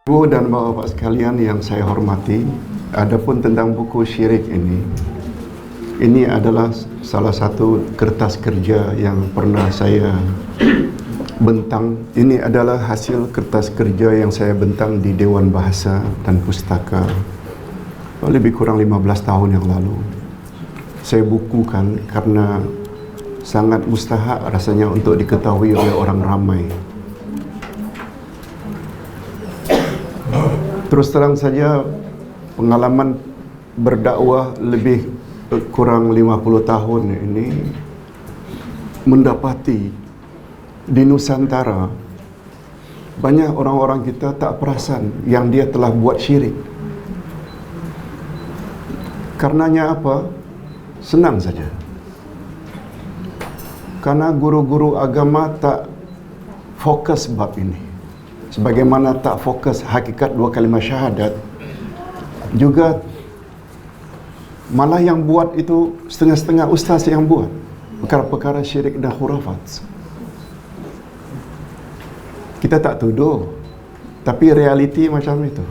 Ibu dan bapak sekalian yang saya hormati, adapun tentang buku syirik ini adalah salah satu kertas kerja yang pernah saya bentang. Ini adalah hasil kertas kerja yang saya bentang di Dewan Bahasa dan Pustaka lebih kurang 15 tahun yang lalu. Saya bukukan karena sangat mustahak rasanya untuk diketahui oleh orang ramai. Terus terang saja, pengalaman berdakwah lebih kurang 50 tahun ini mendapati di Nusantara banyak orang-orang kita tak perasan yang dia telah buat syirik. Karenanya apa? Senang saja. Karena guru-guru agama tak fokus bab ini. Sebagaimana tak fokus hakikat dua kalimah syahadat, juga malah yang buat itu setengah-setengah ustaz yang buat perkara-perkara syirik dan khurafat. Kita tak tuduh, tapi realiti macam itu.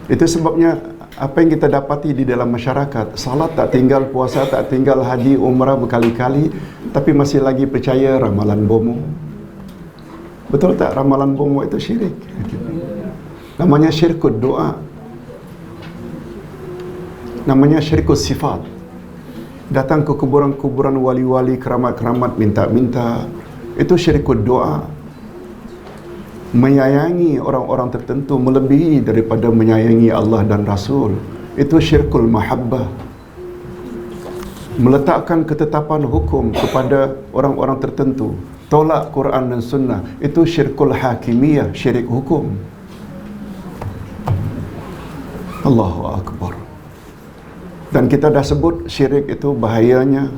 Itu sebabnya apa yang kita dapati di dalam masyarakat, salat tak tinggal, puasa tak tinggal, haji, umrah berkali-kali, tapi masih lagi percaya ramalan bomo. Betul tak ramalan bomo itu syirik? Namanya syirkut doa. Namanya syirkut sifat. Datang ke kuburan-kuburan wali-wali, keramat-keramat, minta-minta. Itu syirkut doa. Menyayangi orang-orang tertentu melebihi daripada menyayangi Allah dan Rasul. Itu syirkul mahabbah. Meletakkan ketetapan hukum kepada orang-orang tertentu, tolak Quran dan Sunnah, itu syirkul hakimiyah, syirik hukum. Allahu Akbar. Dan kita dah sebut syirik itu bahayanya.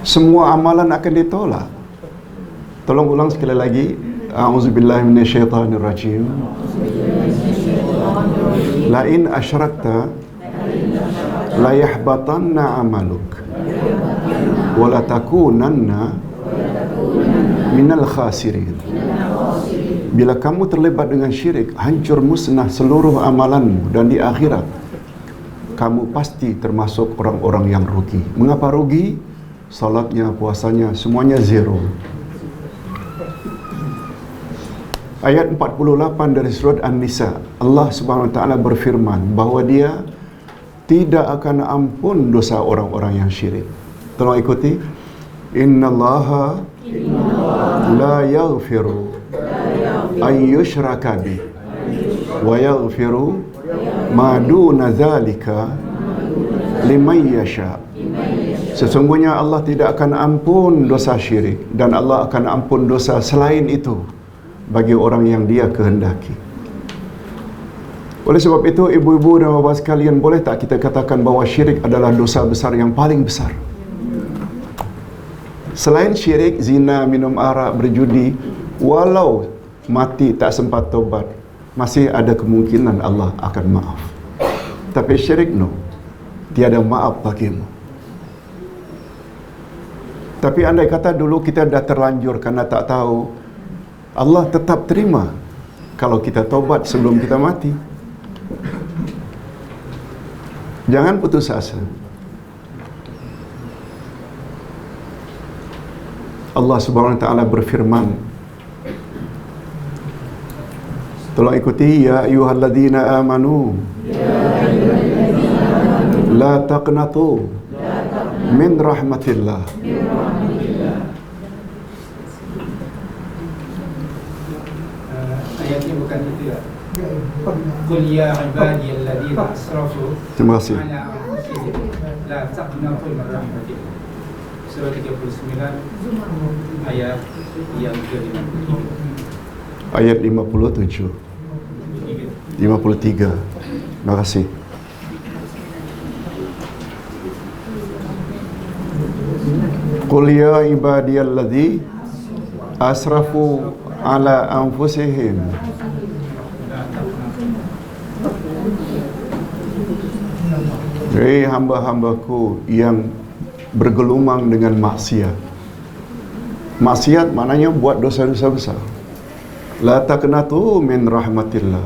Semua amalan akan ditolak. Tolong ulang sekali lagi. A'udzubillahi minasyaitanirrajim. La in asyrakta la yahbatanna amaluk wala takunanna minal khasirin. Bila kamu terlibat dengan syirik, hancur musnah seluruh amalanmu, dan di akhirat kamu pasti termasuk orang-orang yang rugi. Mengapa rugi? Salatnya, puasanya, semuanya zero. Ayat 48 dari surat An-Nisa, Allah Subhanahu wa taala berfirman bahawa Dia tidak akan ampun dosa orang-orang yang syirik. Tolong ikuti. Innallaha la yaghfiru an yushraka bih wa yaghfiru ma duna dzalika liman yasha. Sesungguhnya Allah tidak akan ampun dosa syirik, dan Allah akan ampun dosa selain itu bagi orang yang Dia kehendaki. Oleh sebab itu, ibu-ibu dan bapak sekalian, boleh tak kita katakan bahawa syirik adalah dosa besar yang paling besar? Selain syirik, zina, minum arak, berjudi, walau mati tak sempat tobat, masih ada kemungkinan Allah akan maaf. Tapi syirik, no, tiada maaf bagimu. Tapi andai kata dulu kita dah terlanjur kerana tak tahu, Allah tetap terima kalau kita tobat sebelum kita mati. Jangan putus asa. Allah Subhanahu wa taala berfirman. Tolong ikuti. Ya ayyuhalladzina amanu la taqnatu min rahmatillah. Ayatnya bukan itu ya. Qul ya ibadiyalladzina asrafu Terima kasih. ala anfusihim la taqnatu min rahmatillah. Surah 39 ayat yang ke-53. Ayat 57. 53. Terima kasih. Qul ya ibadiyalladzi asrafu ala anfusihim Hei hamba-hambaku yang bergelumang dengan maksiat. Maksiat maknanya buat dosa-dosa besar. La taqnatu min rahmatillah.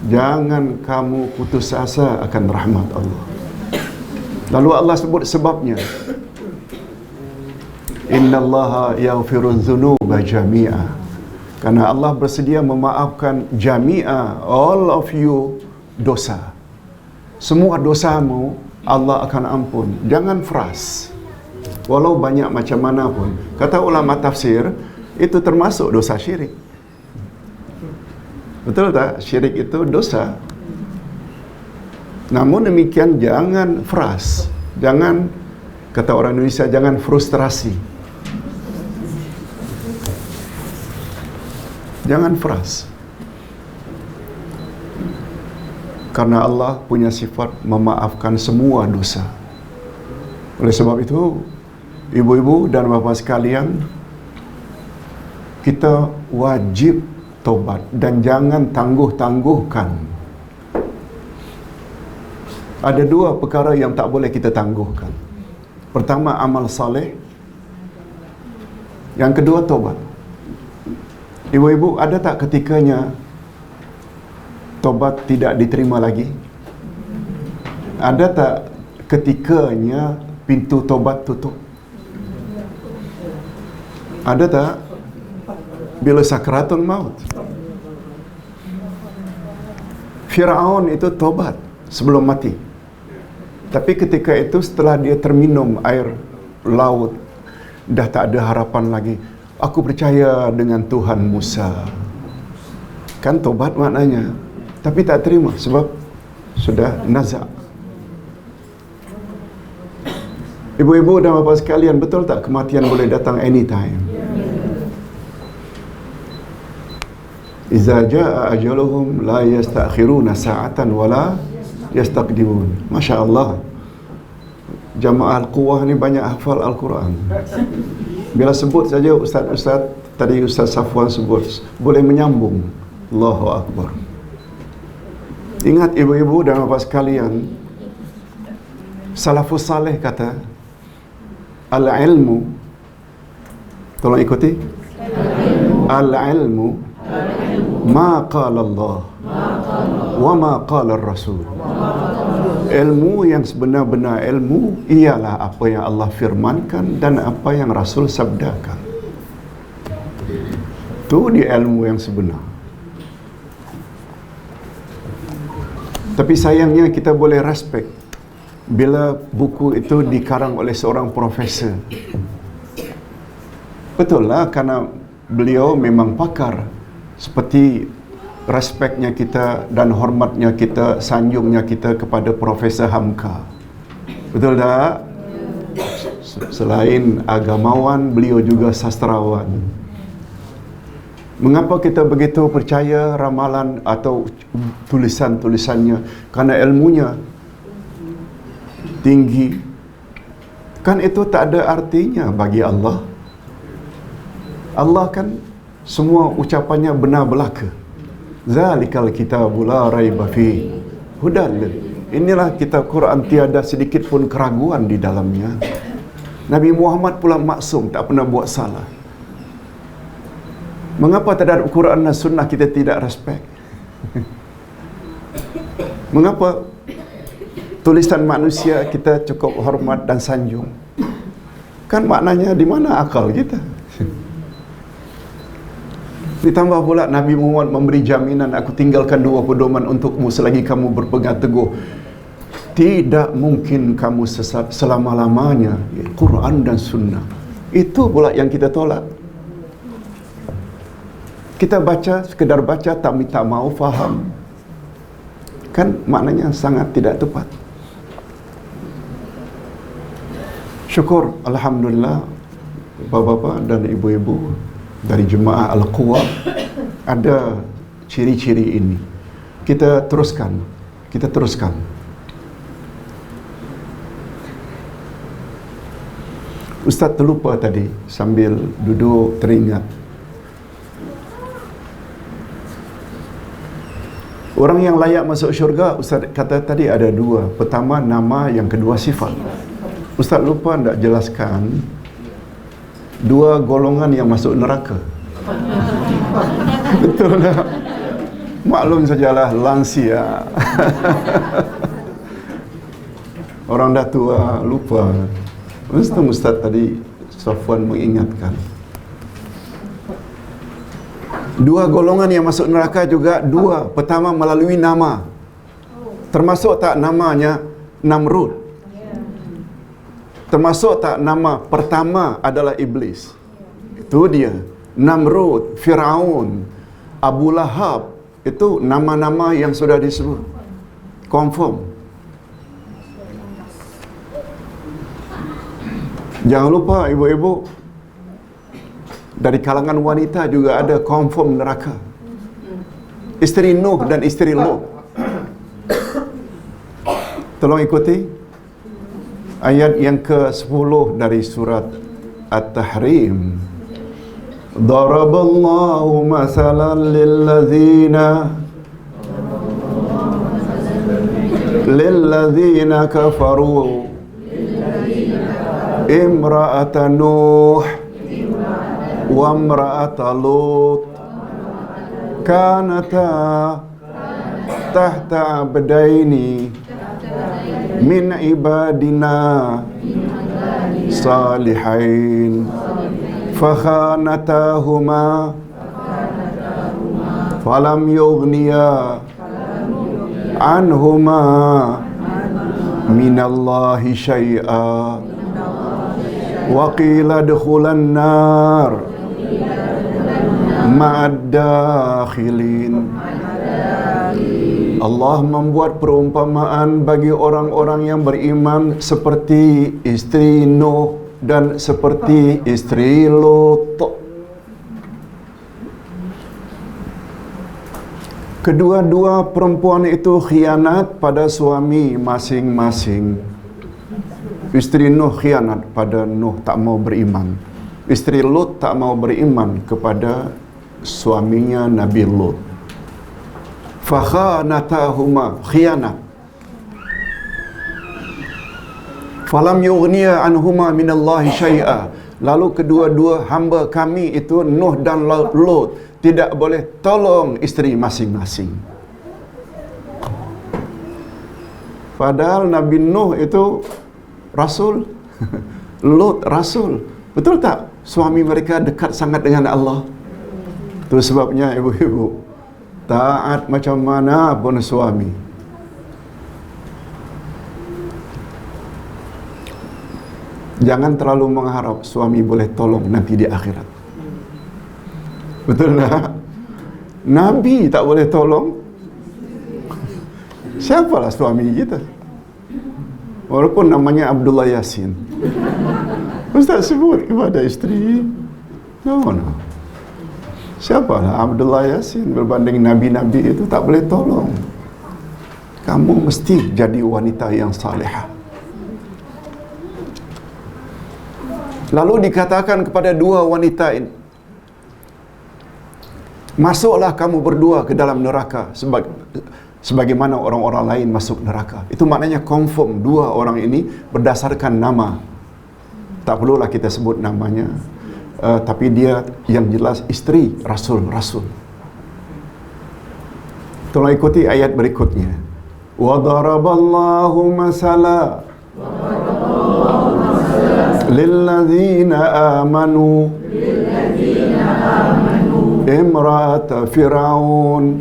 Jangan kamu putus asa akan rahmat Allah. Lalu Allah sebut sebabnya. Innallaha yaghfirudz dzunuba jami'a. Karena Allah bersedia memaafkan jami'a, all of you, dosa. Semua dosamu Allah akan ampun. Jangan frus. Walau banyak macam mana pun. Kata ulama tafsir, itu termasuk dosa syirik. Betul tak? Syirik itu dosa. Namun demikian jangan frus. Jangan, kata orang Indonesia, jangan frustrasi. Jangan frus. Karena Allah punya sifat memaafkan semua dosa. Oleh sebab itu, ibu-ibu dan bapa sekalian, kita wajib tobat dan jangan tangguh-tangguhkan. Ada dua perkara yang tak boleh kita tangguhkan. Pertama, amal saleh. Yang kedua, tobat. Ibu-ibu, ada tak ketikanya tobat tidak diterima lagi? Ada tak ketikanya pintu tobat tutup? Ada tak? Bila sakratul maut. Firaun itu tobat sebelum mati. Tapi ketika itu setelah dia terminum air laut, dah tak ada harapan lagi. Aku percaya dengan Tuhan Musa. Kan tobat maknanya. Tapi tak terima sebab sudah nazak. Ibu-ibu dan bapa sekalian, betul tak kematian boleh datang anytime? Iza jaa ajaluhum la yastakhiruna sa'atan wala yastaqdimun. Masya-Allah. Jamaah Al-Quwah ni banyak hafal Al-Quran. Bila sebut saja ustaz-ustaz, tadi Ustaz Safwan sebut, boleh menyambung. Allahu Akbar. Ingat ibu-ibu dan bapa sekalian, salafus saleh kata, al-ilmu, tolong ikuti, al-ilmu ma qala Allah wa ma qala Rasul. Ilmu yang sebenar-benar ilmu ialah apa yang Allah firmankan dan apa yang Rasul sabdakan. Itu dia ilmu yang sebenar. Tapi sayangnya kita boleh respect bila buku itu dikarang oleh seorang profesor. Betul lah, karena beliau memang pakar. Seperti respeknya kita dan hormatnya kita, sanjungnya kita kepada Profesor Hamka. Betul tak? Selain agamawan, beliau juga sastrawan. Mengapa kita begitu percaya ramalan atau tulisan-tulisannya? Karena ilmunya tinggi. Kan itu tak ada artinya bagi Allah. Allah kan semua ucapannya benar belaka. Zalikal kitabul la raiba fi hudal. Inilah kitab Quran, tiada sedikit pun keraguan di dalamnya. Nabi Muhammad pula maksum, tak pernah buat salah. Mengapa terhadap Quran dan Sunnah kita tidak respect? Mengapa tulisan manusia kita cukup hormat dan sanjung? Kan maknanya di mana akal kita? Ditambah pula Nabi Muhammad memberi jaminan, aku tinggalkan 2 pedoman untukmu selagi kamu berpegang teguh. Tidak mungkin kamu sesat selama-lamanya. Quran dan Sunnah. Itu pula yang kita tolak. Kita baca, sekedar baca, tak mau faham. Kan maknanya sangat tidak tepat. Syukur, Alhamdulillah, bapa-bapa dan ibu-ibu dari jemaah Al-Quwah ada ciri-ciri ini. Kita teruskan. Ustaz terlupa tadi sambil duduk teringat. Orang yang layak masuk syurga, Ustaz kata tadi ada 2. Pertama nama, yang kedua sifat. Ustaz lupa tak jelaskan 2 golongan yang masuk neraka. Betul tak? Maklum sajalah lansia. Orang dah tua, lupa. Ustaz tadi Safwan mengingatkan. Dua golongan yang masuk neraka juga dua. Pertama melalui nama. Termasuk tak namanya Namrud? Termasuk tak nama pertama adalah Iblis? Itu dia. Namrud, Firaun, Abu Lahab. Itu nama-nama yang sudah disebut. Confirm. Jangan lupa ibu-ibu, dari kalangan wanita juga ada confirm neraka. Isteri Nuh dan isteri Lut. Tolong ikuti ayat yang ke-10 dari surat At-Tahrim. Daraballahu masalan lilladzina kafaru imra'ata Nuh wa imra'ata Lut kanata tahta abdaini min ibadina salihain fakhanatahuma falam yughniya anhuma minallahi syai'a wa qila adkhulan nar ma'ad dakhilin. Allah membuat perumpamaan bagi orang-orang yang beriman seperti istri Nuh dan seperti istri Lut. Kedua-dua perempuan itu khianat pada suami masing-masing. Istri Nuh khianat pada Nuh, tak mau beriman. Istri Lut tak mau beriman kepada suaminya Nabi Lut. Fakhanatahuma, khianat. Falam yughniya anhuma minallahi syai'a. Lalu kedua-dua hamba kami itu Nuh dan Lut tidak boleh tolong isteri masing-masing. Padahal Nabi Nuh itu Rasul, Lut Rasul. Betul tak? Suami mereka dekat sangat dengan Allah. Itu sebabnya ibu-ibu, taat macam mana pun suami, jangan terlalu mengharap suami boleh tolong nanti di akhirat. Betul tak? Nabi tak boleh tolong, siapalah suami kita? Walaupun namanya Abdullah Yasin, Ustaz sebut kepada isteri, no. Siapalah Abdullah Yasin berbanding Nabi-Nabi itu, tak boleh tolong. Kamu mesti jadi wanita yang salihah. Lalu dikatakan kepada dua wanita ini, masuklah kamu berdua ke dalam neraka sebagaimana orang-orang lain masuk neraka. Itu maknanya confirm dua orang ini berdasarkan nama. Tak perlulah kita sebut namanya, tapi dia yang jelas isteri Rasul. Tolong ikuti ayat berikutnya. Wa daraballahu masala lilladzina amanu imra'ata fir'aun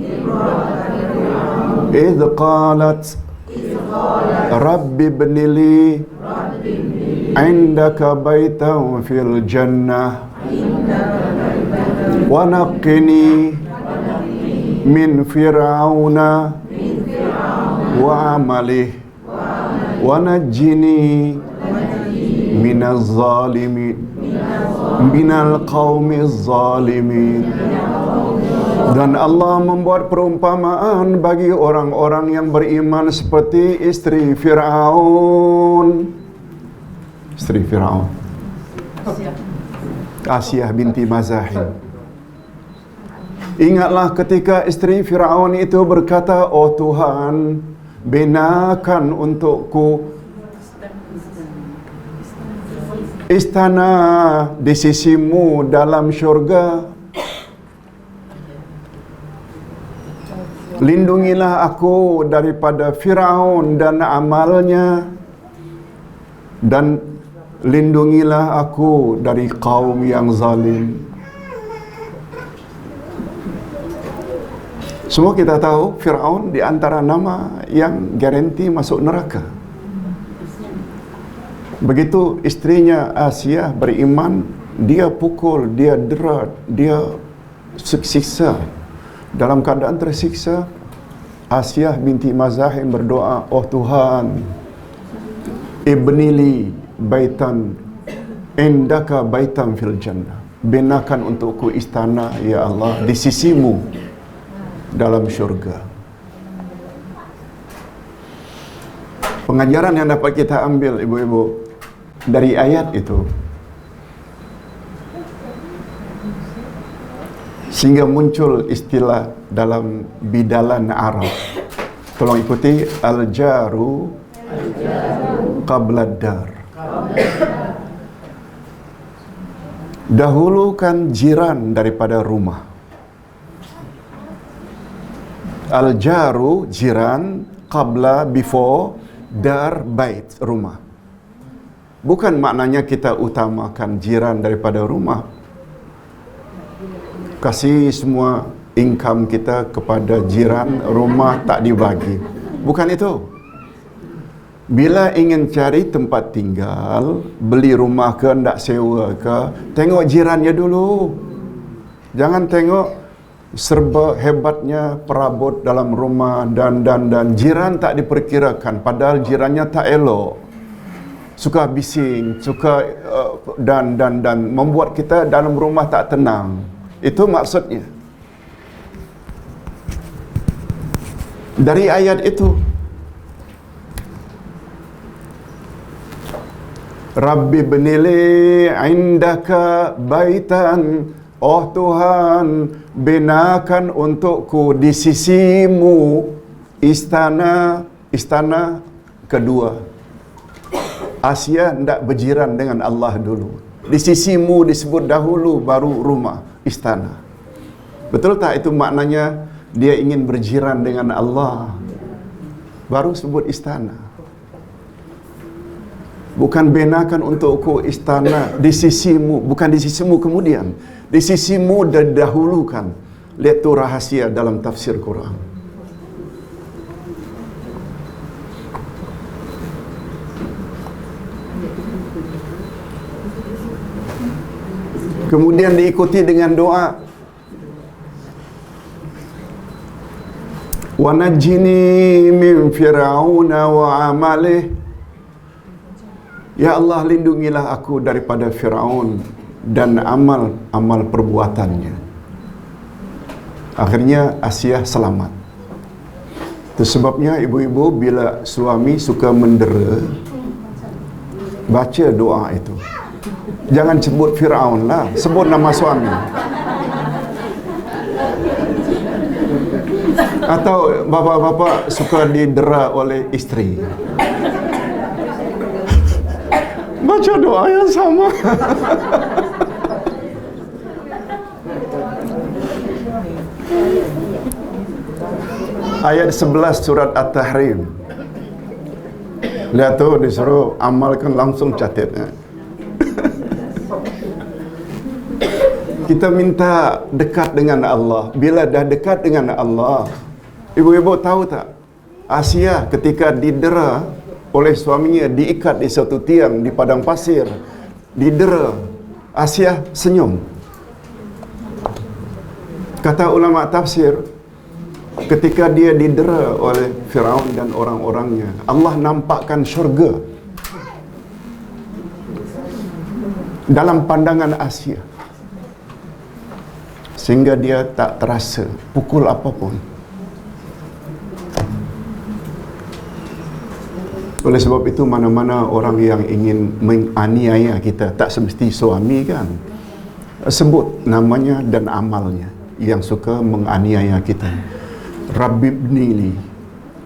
idh qalat rabbi ibni li indaka baitan fil jannah wa naqqini min fir'auna wa amalih wa najjini minaz zalimin minal qaumiz zalimin. Dan Allah membuat perumpamaan bagi orang-orang yang beriman seperti istri Fir'aun. Istri Fir'aun, Asiyah binti Mazahim. Ingatlah ketika istri Fir'aun itu berkata, "Oh Tuhan, binakan untukku istana di sisimu dalam syurga, Lindungilah aku daripada Firaun dan amalnya, dan lindungilah aku dari kaum yang zalim. Semua kita tahu Firaun di antara nama yang garanti masuk neraka. Begitu istrinya Asia beriman, dia pukul, dia derat, dia siksa. Dalam keadaan tersiksa, Asia binti Mazahim berdoa, "Oh Tuhan, ibnili baitan indaka baitan fil jannah." Binakan untukku istana, ya Allah, di sisimu dalam syurga. Pengajaran yang dapat kita ambil, ibu-ibu, dari ayat itu, sehingga muncul istilah dalam bidalan Arab. Tolong ikuti, al-jaru qabla dar. Dahulukan jiran daripada rumah. Al-jaru, jiran, qabla, before, dar, bait, rumah. Bukan maknanya kita utamakan jiran daripada rumah. Kasih semua income kita kepada jiran, rumah tak dibagi. Bukan itu. Bila ingin cari tempat tinggal, beli rumah ke, nak sewa ke, tengok jirannya dulu. Jangan tengok serba hebatnya perabot dalam rumah dan jiran tak diperkirakan, padahal jirannya tak elok. Suka bising, suka dan membuat kita dalam rumah tak tenang. Itu maksudnya. Dari ayat itu, Rabbi benili indaka baitan, oh Tuhan, binakan untukku di sisimu istana kedua. Asia hendak berjiran dengan Allah dulu. Di sisimu disebut dahulu, baru rumah, istana. Betul tak itu maknanya? Dia ingin berjiran dengan Allah, baru sebut istana. Bukan binakan untukku istana di sisimu, bukan di sisimu kemudian, di sisimu dahulukan. Lihat tu rahasia dalam tafsir Quran. Kemudian diikuti dengan doa, wa najjini min fir'auna wa amalih. Ya Allah, lindungilah aku daripada Firaun dan amal perbuatannya. Akhirnya Asia selamat. Itu sebabnya ibu-ibu bila suami suka mendera, baca doa itu. Jangan sebut Firaun lah, sebut nama suami. Atau bapa-bapa suka didera oleh isteri, baca doa yang sama. Ayat 11 surat At-Tahrim. Lihat tu, disuruh amalkan langsung catat. Kita minta dekat dengan Allah. Bila dah dekat dengan Allah, ibu-ibu tahu tak? Asia ketika didera oleh suaminya, diikat di satu tiang di padang pasir, didera, Asia senyum. Kata ulama tafsir, ketika dia didera oleh Firaun dan orang-orangnya, Allah nampakkan syurga dalam pandangan Asia, sehingga dia tak terasa pukul apapun. Oleh sebab itu, mana-mana orang yang ingin menganiaya kita, tak semesti suami kan, sebut namanya dan amalnya yang suka menganiaya kita. Rabbi ibnili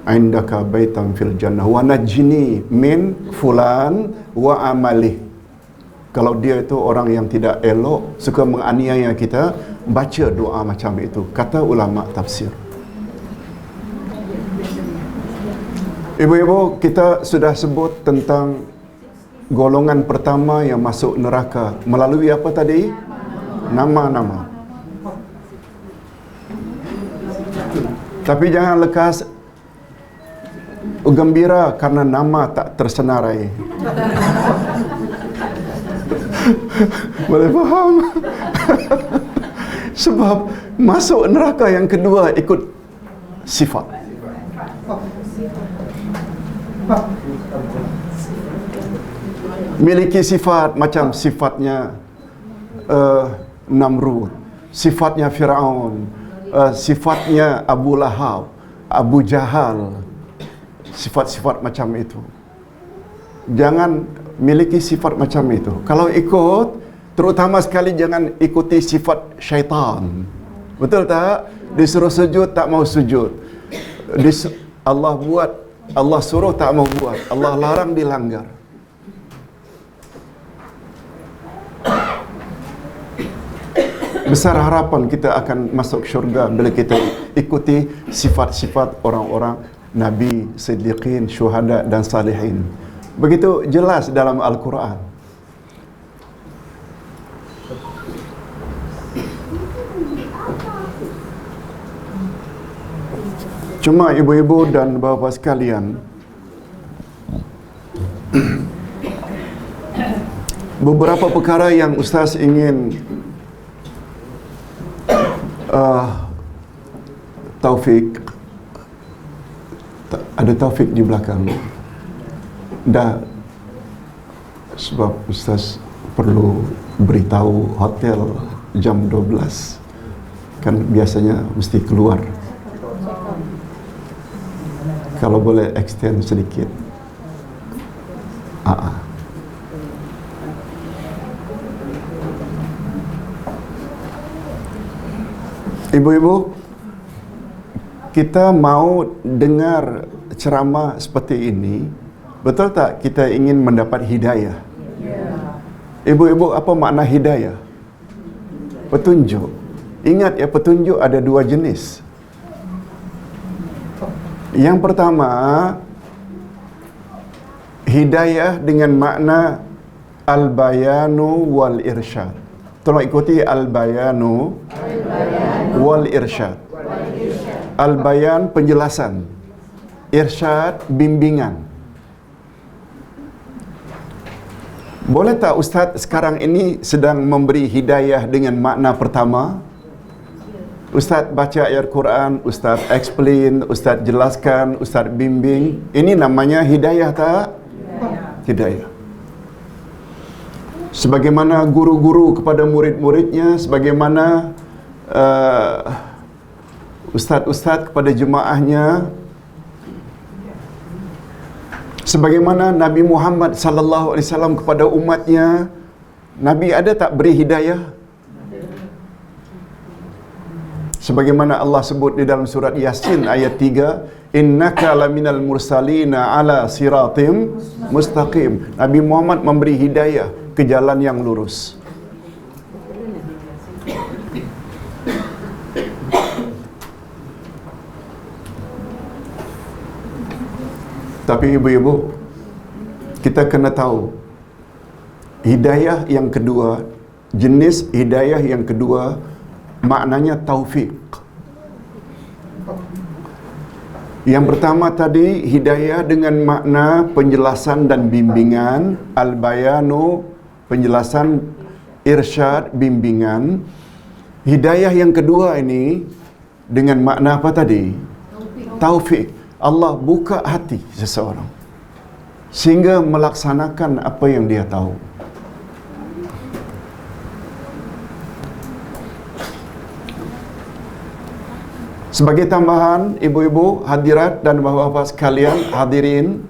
indaka baitan fil jannah wa najjini min fulan wa amalih. Kalau dia itu orang yang tidak elok, suka menganiaya kita, baca doa macam itu, kata ulama tafsir. Ibu-ibu, kita sudah sebut tentang golongan pertama yang masuk neraka melalui apa tadi? Nama-nama. Tapi jangan lekas gembira karena nama tak tersenarai. Boleh faham? Sebab masuk neraka yang kedua ikut sifat. Miliki sifat macam sifatnya Namrud, sifatnya Firaun, sifatnya Abu Lahab, Abu Jahal, sifat-sifat macam itu. Jangan miliki sifat macam itu. Kalau ikut, terutama sekali jangan ikuti sifat syaitan. Betul tak? Disuruh sujud tak mau sujud. Allah buat, Allah suruh tak mau buat. Allah larang dilanggar. Besar harapan kita akan masuk syurga bila kita ikuti sifat-sifat orang-orang Nabi, Siddiqin, Syuhada dan Salihin. Begitu jelas dalam Al-Quran. Cuma ibu-ibu dan bapa sekalian, beberapa perkara yang Ustaz ingin Taufik, ada Taufik di belakang. Dah, sebab Ustaz perlu beritahu hotel jam 12. Kan biasanya mesti keluar. Kalau boleh extend sedikit. Ibu-ibu, kita mau dengar ceramah seperti ini, betul tak kita ingin mendapat hidayah? Ibu-ibu, apa makna hidayah? Petunjuk. Ingat ya, petunjuk ada dua jenis. Yang pertama, hidayah dengan makna al-bayanu wal irsyad. Tolong ikuti al-bayanu wal irsyad. Al-bayan penjelasan, irsyad bimbingan. Boleh tak Ustaz sekarang ini sedang memberi hidayah dengan makna pertama? Ustaz baca ayat Quran, Ustaz explain, Ustaz jelaskan, Ustaz bimbing. Ini namanya hidayah tak? Hidayah. Sebagaimana guru-guru kepada murid-muridnya, sebagaimana ustaz-ustaz kepada jemaahnya, sebagaimana Nabi Muhammad sallallahu alaihi wasallam kepada umatnya. Nabi ada tak beri hidayah? Sebagaimana Allah sebut di dalam surat Yasin ayat 3, innaka laminal mursalina ala siratim mustaqim. Nabi Muhammad memberi hidayah ke jalan yang lurus. Tapi ibu-ibu, kita kena tahu hidayah yang kedua, jenis hidayah yang kedua maknanya taufik. Yang pertama tadi hidayah dengan makna penjelasan dan bimbingan, al-bayanu penjelasan, irsyad bimbingan. Hidayah yang kedua ini dengan makna apa tadi? Taufik. Allah buka hati seseorang sehingga melaksanakan apa yang dia tahu. Sebagai tambahan, ibu-ibu, hadirat dan bapa-bapa sekalian, hadirin,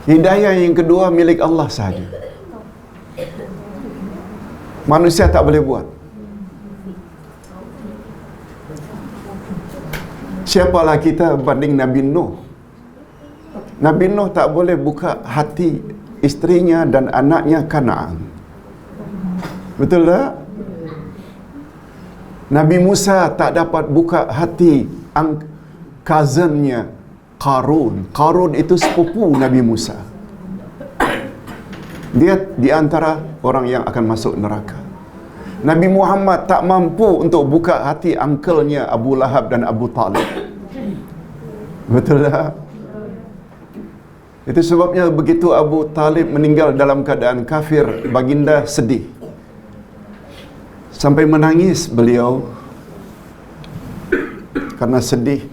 hidayah yang kedua milik Allah sahaja. Manusia tak boleh buat. Siapalah kita banding Nabi Nuh? Nabi Nuh tak boleh buka hati isterinya dan anaknya Kanaan. Betul tak? Nabi Musa tak dapat buka hati cousinnya Qarun. Qarun itu sepupu Nabi Musa. Dia di antara orang yang akan masuk neraka. Nabi Muhammad tak mampu untuk buka hati uncle-nya Abu Lahab dan Abu Talib. Betul tak? Itu sebabnya begitu Abu Talib meninggal dalam keadaan kafir, baginda sedih. Sampai menangis beliau. Karena sedih,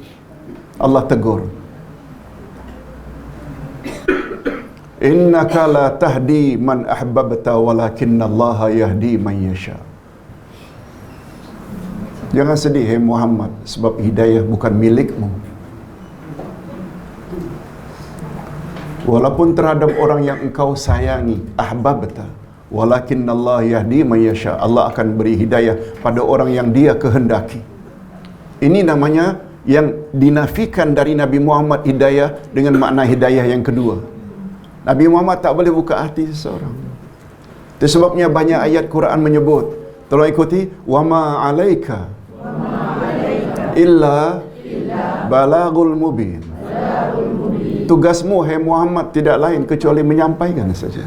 Allah tegur. Innaka la tahdi man ahbabta walakinallaha yahdi man yasha. Jangan sedih, hai Muhammad, sebab hidayah bukan milikmu. Walaupun terhadap orang yang engkau sayangi, ahbabta, walakinallaha yahdi man yasha. Allah akan beri hidayah pada orang yang Dia kehendaki. Ini namanya yang dinafikan dari Nabi Muhammad hidayah dengan makna hidayah yang kedua. Nabi Muhammad tak boleh buka hati seseorang. Itu sebabnya banyak ayat Quran menyebut. Tolong ikuti. Wama alaika illa balagul mubin. Tugasmu, hai Muhammad, tidak lain kecuali menyampaikan saja.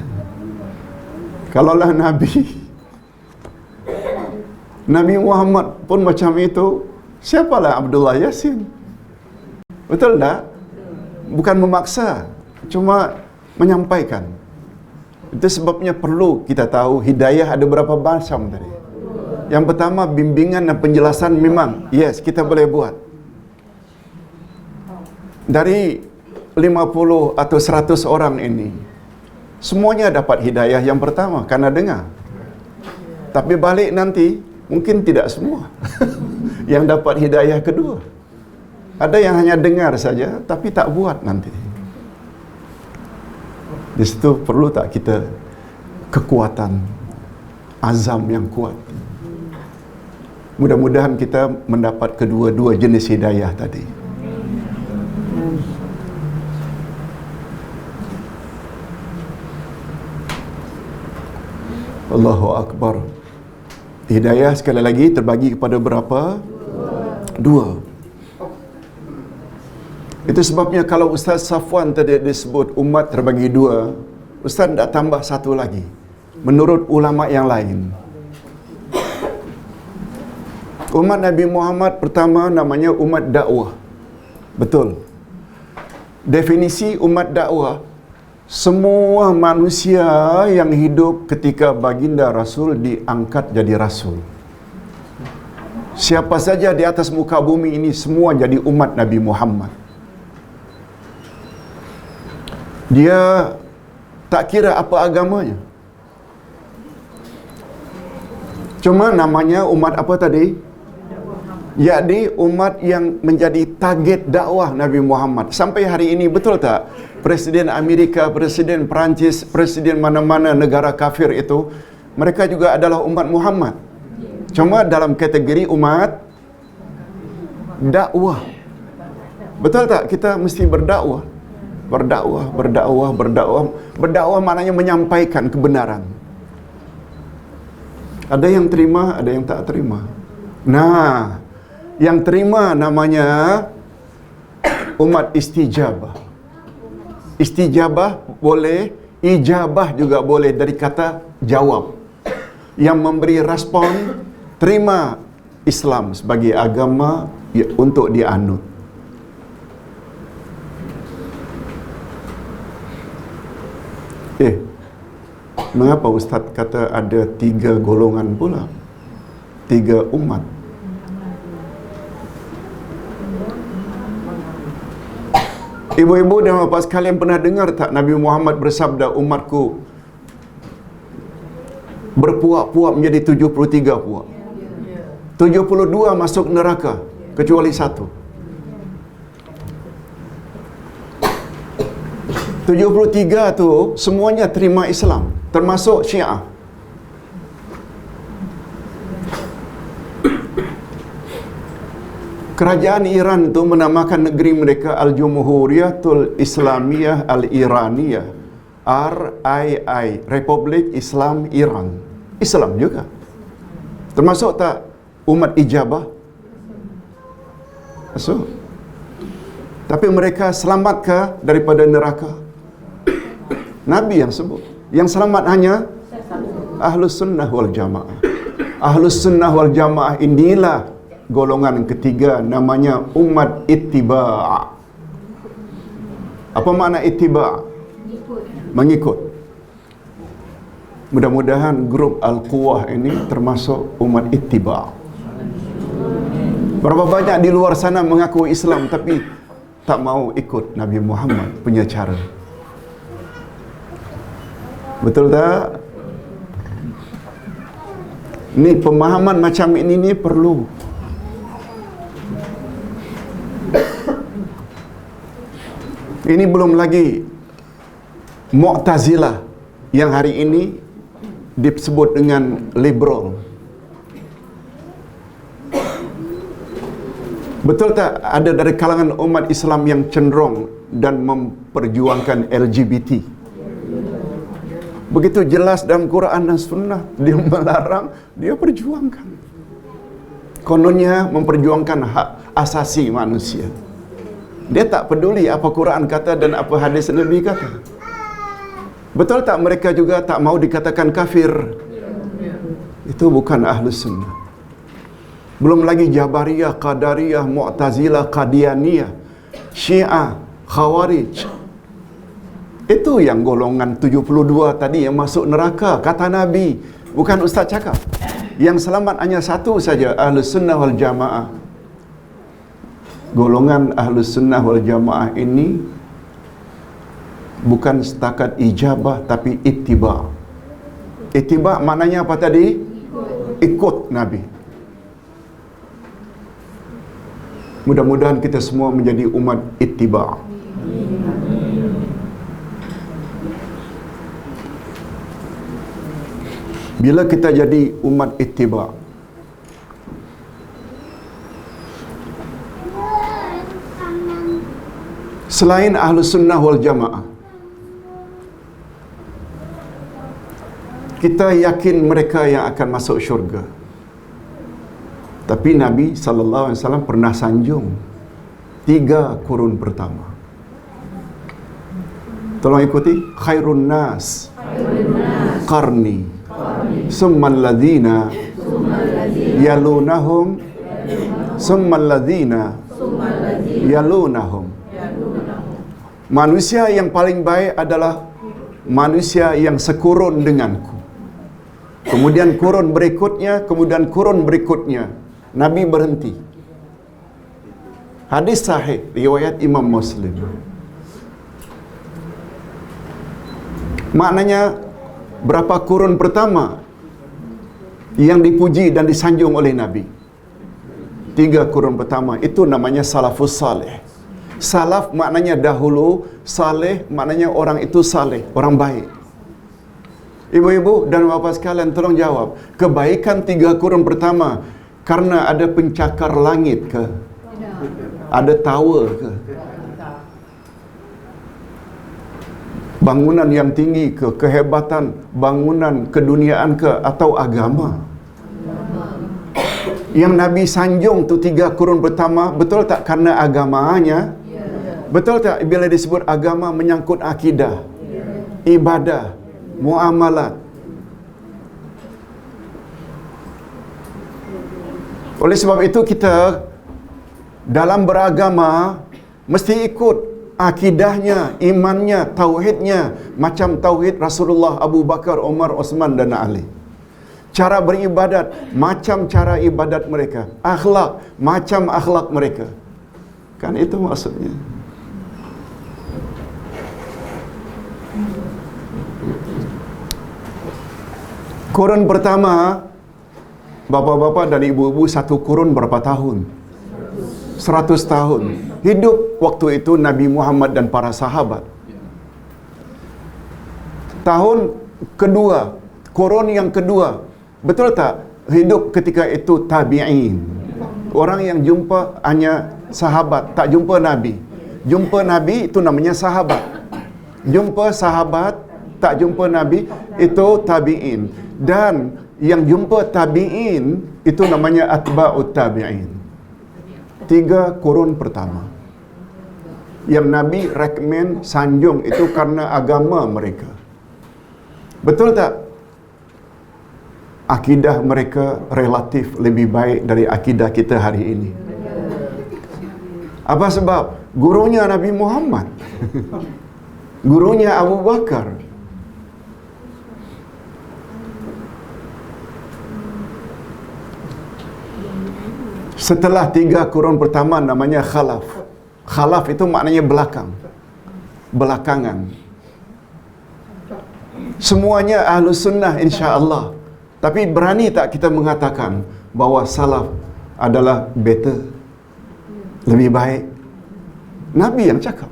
Kalaulah Nabi Muhammad pun macam itu, siapalah Abdullah Yasin? Betul tak? Bukan memaksa, cuma menyampaikan. Itu sebabnya perlu kita tahu hidayah ada berapa macam tadi. Yang pertama, bimbingan dan penjelasan memang yes, kita boleh buat. Dari 50 atau 100 orang ini, semuanya dapat hidayah yang pertama karena dengar. Tapi balik nanti mungkin tidak semua yang dapat hidayah kedua. Ada yang hanya dengar saja tapi tak buat nanti. Di situ perlu tak kita kekuatan azam yang kuat. Mudah-mudahan kita mendapat kedua-dua jenis hidayah tadi. Allahu Akbar. Hidayah sekali lagi terbagi kepada berapa? Dua. Itu sebabnya kalau Ustaz Safwan tadi disebut umat terbagi dua, Ustaz nak tambah satu lagi. Menurut ulama yang lain, umat Nabi Muhammad pertama namanya umat dakwah. Betul. Definisi umat dakwah, semua manusia yang hidup ketika baginda Rasul diangkat jadi Rasul. Siapa saja di atas muka bumi ini semua jadi umat Nabi Muhammad. Dia tak kira apa agamanya. Cuma namanya umat apa tadi? Jadi umat yang menjadi target dakwah Nabi Muhammad. Sampai hari ini, betul tak? Presiden Amerika, Presiden Perancis, Presiden mana-mana negara kafir itu, mereka juga adalah umat Muhammad. Cuma dalam kategori umat dakwah. Betul tak? Kita mesti berdakwah. Berdakwah maknanya menyampaikan kebenaran. Ada yang terima, ada yang tak terima. Nah, yang terima namanya umat istijabah. Istijabah boleh, ijabah juga boleh dari kata jawab. Yang memberi respon, terima Islam sebagai agama untuk dianut. Mengapa Ustaz kata ada 3 golongan pula? 3 umat. Ibu-ibu dan bapa sekalian pernah dengar tak Nabi Muhammad bersabda, umatku berpuak-puak menjadi 73 puak. 72 masuk neraka kecuali 1. 73 tu semuanya terima Islam, termasuk Syiah. Kerajaan Iran tu menamakan negeri mereka Al-Jumhuriyatul Islamiyah Al-Iraniyah, RII, Republik Islam Iran. Islam juga. Termasuk tak umat ijabah? Masuk. Tapi mereka selamatkah daripada neraka? Nabi yang sebut. Yang selamat hanya Ahlus Sunnah wal Jamaah. Ahlus Sunnah wal Jamaah inilah golongan ketiga, namanya umat ittiba'. Apa makna ittiba'? Mengikut. Mudah-mudahan grup Al-Quwah ini termasuk umat ittiba'. Berapa banyak di luar sana mengaku Islam tapi tak mau ikut Nabi Muhammad punya cara. Betul tak? Ni pemahaman macam ini ni perlu. Ini belum lagi Mu'tazilah yang hari ini disebut dengan liberal. Betul tak ada dari kalangan umat Islam yang cenderung dan memperjuangkan LGBT? Begitu jelas dalam Quran dan Sunnah, dia melarang, dia perjuangkan. Kononnya memperjuangkan hak asasi manusia. Dia tak peduli apa Quran kata dan apa hadis Nabi kata. Betul tak mereka juga tak mau dikatakan kafir? Itu bukan Ahlus Sunnah. Belum lagi Jabariyah, Qadariyah, Mu'tazilah, Qadianiyah, Syiah, Khawarij. Itu yang golongan 72 tadi yang masuk neraka, kata Nabi. Bukan Ustaz cakap. Yang selamat hanya satu saja, Ahlus Sunnah wal Jamaah. Golongan Ahlus Sunnah wal Jamaah ini bukan setakat ijabah tapi ittiba'. Ittiba' maknanya apa tadi? Ikut Nabi. Mudah-mudahan kita semua menjadi umat ittiba'. Bila kita jadi umat ittiba', selain Ahlus Sunnah wal Jamaah, kita yakin mereka yang akan masuk syurga. Tapi Nabi SAW pernah sanjung 3 kurun pertama. Tolong ikuti. Khairun nas qarni summal ladhina yalunahum summal ladhina yalunahum. Manusia yang paling baik adalah manusia yang sekurun denganku. Kemudian kurun berikutnya, kemudian kurun berikutnya. Nabi berhenti. Hadis sahih riwayat Imam Muslim. Maknanya berapa kurun pertama yang dipuji dan disanjung oleh Nabi? 3 kurun pertama. Itu namanya salafus salih. Salaf maknanya dahulu, saleh maknanya orang itu saleh, orang baik. Ibu-ibu dan bapa sekalian, tolong jawab. Kebaikan 3 kurun pertama karena ada pencakar langit ke? Ada tower ke? Bangunan yang tinggi ke? Kehebatan bangunan keduniaan ke? Atau agama? Yang Nabi sanjung tu 3 kurun pertama, betul tak karena agamanya? Betul tak bila disebut agama menyangkut akidah, ibadah, muamalat? Oleh sebab itu kita dalam beragama mesti ikut akidahnya, imannya, tauhidnya, macam tauhid Rasulullah, Abu Bakar, Umar, Osman dan Ali. Cara beribadat macam cara ibadat mereka, akhlak macam akhlak mereka. Kan itu maksudnya. Kurun pertama, bapa-bapa dan ibu-ibu, 1 kurun berapa tahun? 100 tahun. Hidup waktu itu Nabi Muhammad dan para sahabat. Tahun kedua, kurun yang kedua, betul tak? Hidup ketika itu tabi'in. Orang yang jumpa hanya sahabat, tak jumpa Nabi. Jumpa Nabi itu namanya sahabat. Jumpa sahabat, tak jumpa Nabi, itu tabi'in. Dan yang jumpa tabi'in itu namanya atba'ut tabi'in. 3 kurun pertama. yang Nabi recommend sanjung itu karena agama mereka. Betul tak? Akidah mereka relatif lebih baik dari akidah kita hari ini. Apa sebab? Gurunya Nabi Muhammad. Gurunya Abu Bakar. Setelah 3 kurun pertama namanya khalaf. Khalaf itu maknanya belakang. Belakangan. Semuanya ahlu sunnah insya-Allah. Tapi berani tak kita mengatakan bahawa salaf adalah better? Lebih baik? Nabi yang cakap.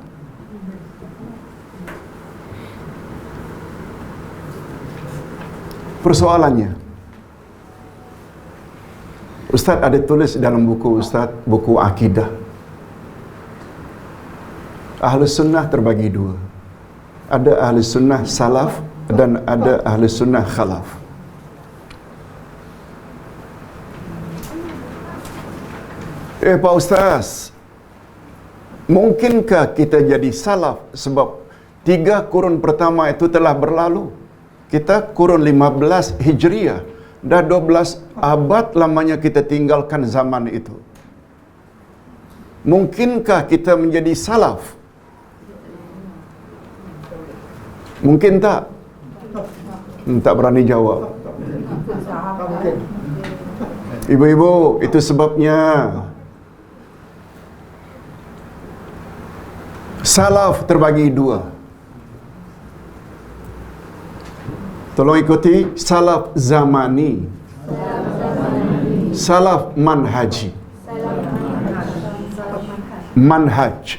Persoalannya, Ustaz ada tulis dalam buku Ustaz, buku akidah. Ahli sunnah terbagi 2. Ada ahli sunnah salaf dan ada ahli sunnah khalaf. Pak Ustaz, mungkinkah kita jadi salaf sebab 3 kurun pertama itu telah berlalu? Kita kurun 15 Hijriah. Dah 12 abad lamanya kita tinggalkan zaman itu. Mungkinkah kita menjadi salaf? Mungkin tak? Tak berani jawab. Ibu-ibu, itu sebabnya salaf terbagi 2. Tolong ikuti. Salaf zamani, salaf manhaji. Manhaj.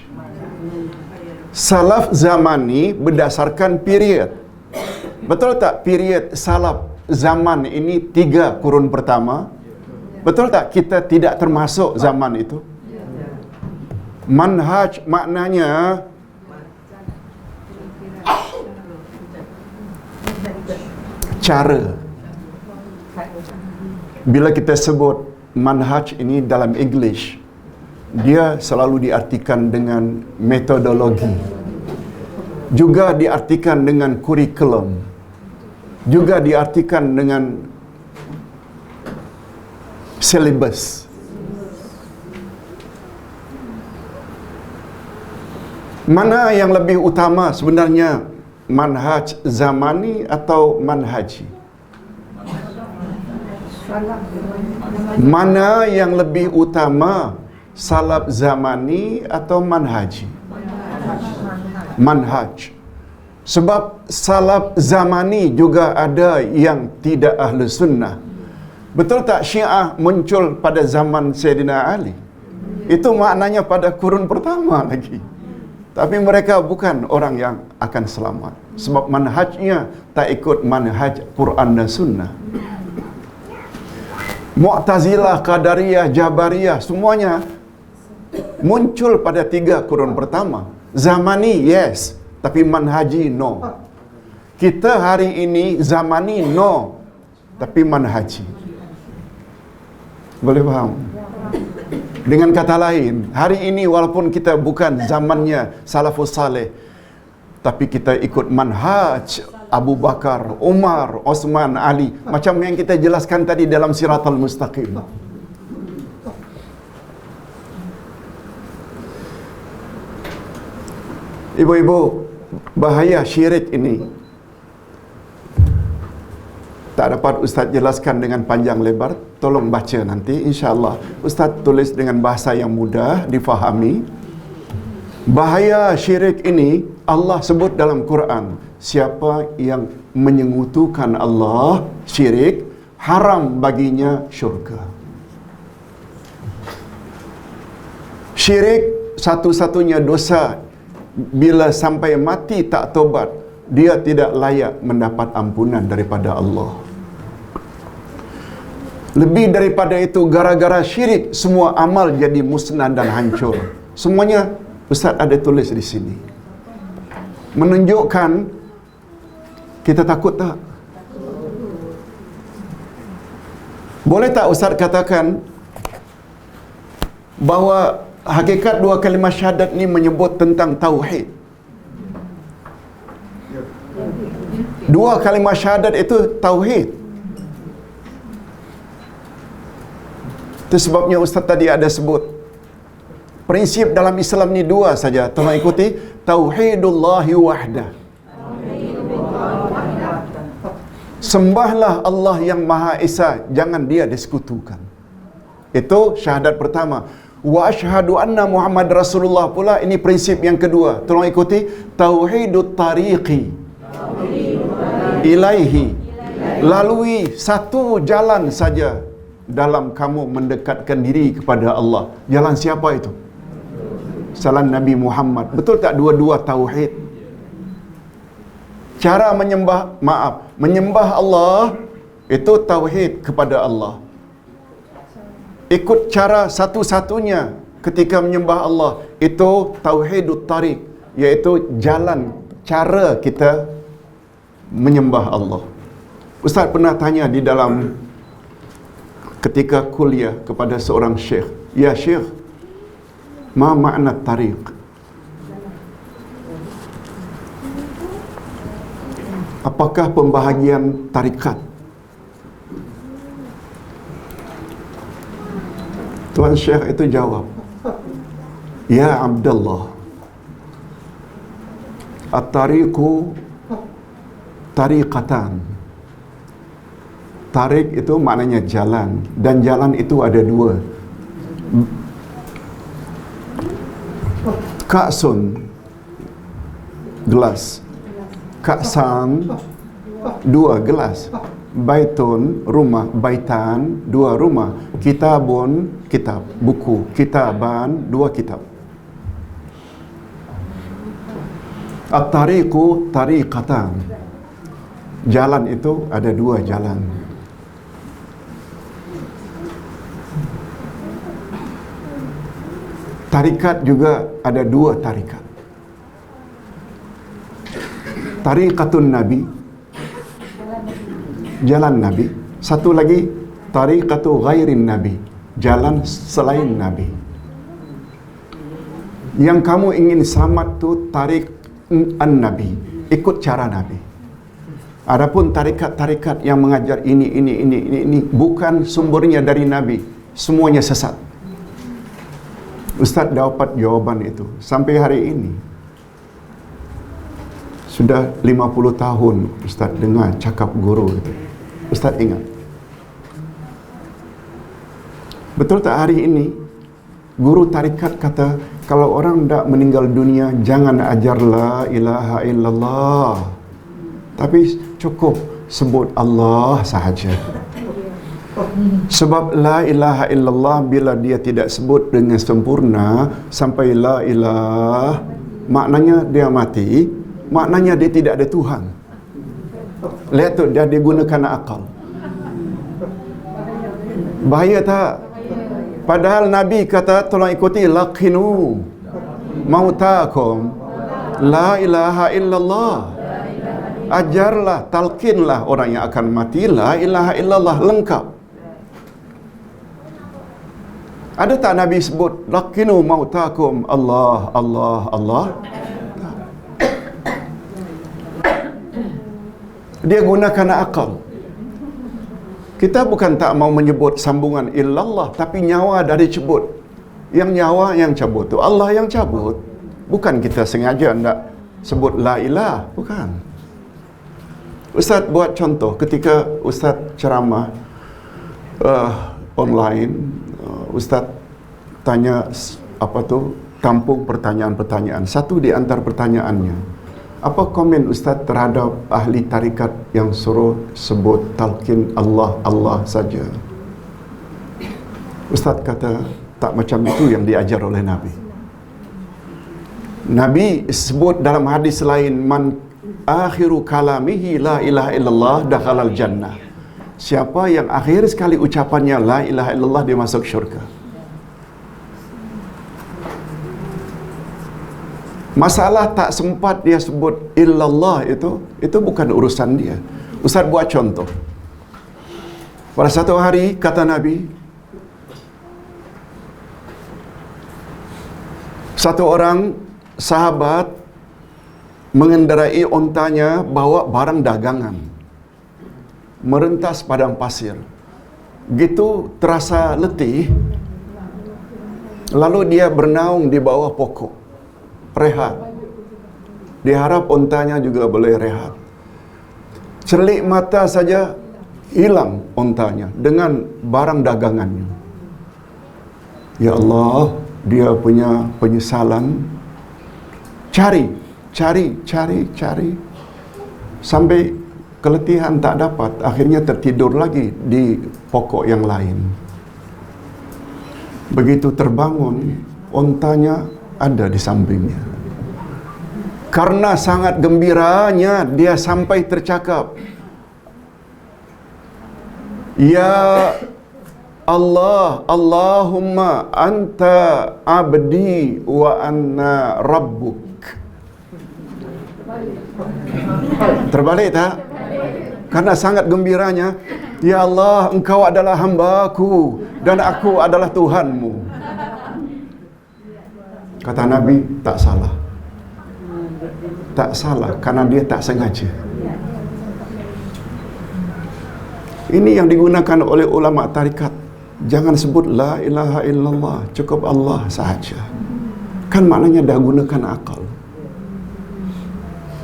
Salaf zamani berdasarkan period. Betul tak period salaf zaman ini 3 kurun pertama? Betul tak kita tidak termasuk zaman itu? Manhaj maknanya cara. Bila kita sebut manhaj ini dalam English, dia selalu diartikan dengan metodologi, juga diartikan dengan kurikulum, juga diartikan dengan syllabus. Mana yang lebih utama sebenarnya, manhaj zamani atau manhaji? Mana yang lebih utama, salaf zamani atau manhaji? Manhaj. Sebab salaf zamani juga ada yang tidak ahli sunnah. Betul tak Syiah muncul pada zaman Sayyidina Ali? Itu maknanya pada kurun pertama lagi. Tapi mereka bukan orang yang akan selamat. Sebab manhajnya tak ikut manhaj Quran dan Sunnah. Mu'tazilah, Qadariyah, Jabariyah, semuanya muncul pada 3 kurun pertama. Zamani, yes. Tapi manhaji, no. Kita hari ini zamani, no. Tapi manhaji. Boleh faham? Dengan kata lain, hari ini walaupun kita bukan zamannya salafus saleh, tapi kita ikut manhaj Abu Bakar, Umar, Osman, Ali, macam yang kita jelaskan tadi dalam Siratal Mustaqim. Ibu-ibu, bahaya syirik ini tak dapat Ustaz jelaskan dengan panjang lebar. Tolong baca nanti, insya-Allah. Ustaz tulis dengan bahasa yang mudah difahami. Bahaya syirik ini Allah sebut dalam Quran. Siapa yang menyekutukan Allah, syirik, haram baginya syurga. Syirik satu-satunya dosa, bila sampai mati tak tobat, dia tidak layak mendapat ampunan daripada Allah. Lebih daripada itu, gara-gara syirik semua amal jadi musnah dan hancur. Semuanya Ustaz ada tulis di sini. Menunjukkan kita takut tak? Boleh tak Ustaz katakan bahawa Hakikat dua kalimah syahadat ni menyebut tentang tauhid. Dua kalimah syahadat itu tauhid. Itu sebabnya Ustaz tadi ada sebut prinsip dalam Islam ni dua saja. Tolong ikuti. Tauhidullahi wahdah. Sembahlah Allah yang Maha Esa, jangan dia disekutukan. Itu syahadat pertama. Wa asyhadu anna Muhammad Rasulullah pula, ini prinsip yang kedua. Tolong ikuti. Tauhidut tariqi ilaihi. Lalui satu jalan saja dalam kamu mendekatkan diri kepada Allah. Jalan siapa itu? Jalan Nabi Muhammad. Betul tak dua-dua tauhid? Cara menyembah Allah itu tauhid kepada Allah. Ikut cara satu-satunya ketika menyembah Allah itu tauhidut tariq, iaitu jalan cara kita menyembah Allah. Ustaz pernah tanya di dalam ketika kuliah kepada seorang syekh, "Ya syekh, ma makna tariq?" Apakah pembahagian tarikat? Tuan Syekh itu jawab, "Ya Abdullah, at-tariqu tariqatan." Tarik itu maknanya jalan, dan jalan itu ada dua. Ka'sun, gelas. Ka'san, dua gelas. Baitun, rumah. Baitan, dua rumah. Kitabun, kitab, buku. Kitaban, dua kitab. At-tariqu tariqatan. Jalan itu ada dua jalan. Tarikat juga ada dua tarikat. Tariqatun Nabi, jalan Nabi. Satu lagi tariqatu ghairin Nabi, jalan selain Nabi. Yang kamu ingin selamat tu tarik an-Nabi, ikut cara Nabi. Adapun tarikat-tarikat yang mengajar ini bukan sumbernya dari Nabi, semuanya sesat. Ustaz dapat jawaban itu sampai hari ini. Sudah 50 tahun Ustaz dengar cakap guru itu. Ustaz ingat. Betul tak hari ini guru tarikat kata kalau orang tak meninggal dunia jangan ajar la ilaha illallah. Tapi cukup sebut Allah sahaja. Sebab la ilaha illallah bila dia tidak sebut dengan sempurna sampai la ilah, maknanya dia mati, maknanya dia tidak ada Tuhan. Lihat tu, dia digunakan akal. Bahaya tak? Padahal Nabi kata tolong ikuti laqinu mautakum la ilaha illallah. Ajarlah, talqinlah orang yang akan mati la ilaha illallah lengkap. Ada tak Nabi sebut laqinu mautakum Allah Allah Allah? Dia gunakan akal. Kita bukan tak mau menyebut sambungan illallah, tapi nyawa dah dicabut. Yang nyawa yang cabut tu Allah yang cabut. Bukan kita sengaja nak sebut la ilah, bukan. Ustaz buat contoh ketika Ustaz ceramah online, Ustaz tanya apa tu, tampung pertanyaan-pertanyaan. Satu di antara pertanyaannya, apa komen Ustaz terhadap ahli tarikat yang suruh sebut talqin Allah Allah saja? Ustaz kata tak macam itu yang diajar oleh Nabi. Nabi sebut dalam hadis lain, man akhiru kalamihi la ilaha illallah dakhalal jannah. Siapa yang akhir sekali ucapannya la ilaha illallah, dia masuk syurga. Masalah tak sempat dia sebut illallah itu bukan urusan dia. Ustaz buat contoh. Pada satu hari kata Nabi, Satu orang sahabat mengendarai ontanya bawa barang dagangan, merentas padang pasir. Gitu terasa letih, lalu dia bernaung di bawah pokok, rehat. Diharap ontanya juga boleh rehat. Celik mata saja hilang ontanya dengan barang dagangannya. Ya Allah, dia punya penyesalan. Cari. Sampai keletihan tak dapat, akhirnya tertidur lagi di pokok yang lain. Begitu terbangun, ontanya ada di sampingnya. Karena sangat gembiranya, dia sampai tercakap, Ya Allah, Allahumma anta abdi wa anna rabbuk. Terbalik tak? Karena sangat gembiranya, Ya Allah, engkau adalah hamba-Ku dan aku adalah Tuhanmu. Kata Nabi, tak salah. Tak salah, karena dia tak sengaja. Ini yang digunakan oleh ulama tarikat. Jangan sebut la ilaha illallah, cukup Allah sahaja. Kan maknanya dah gunakan akal.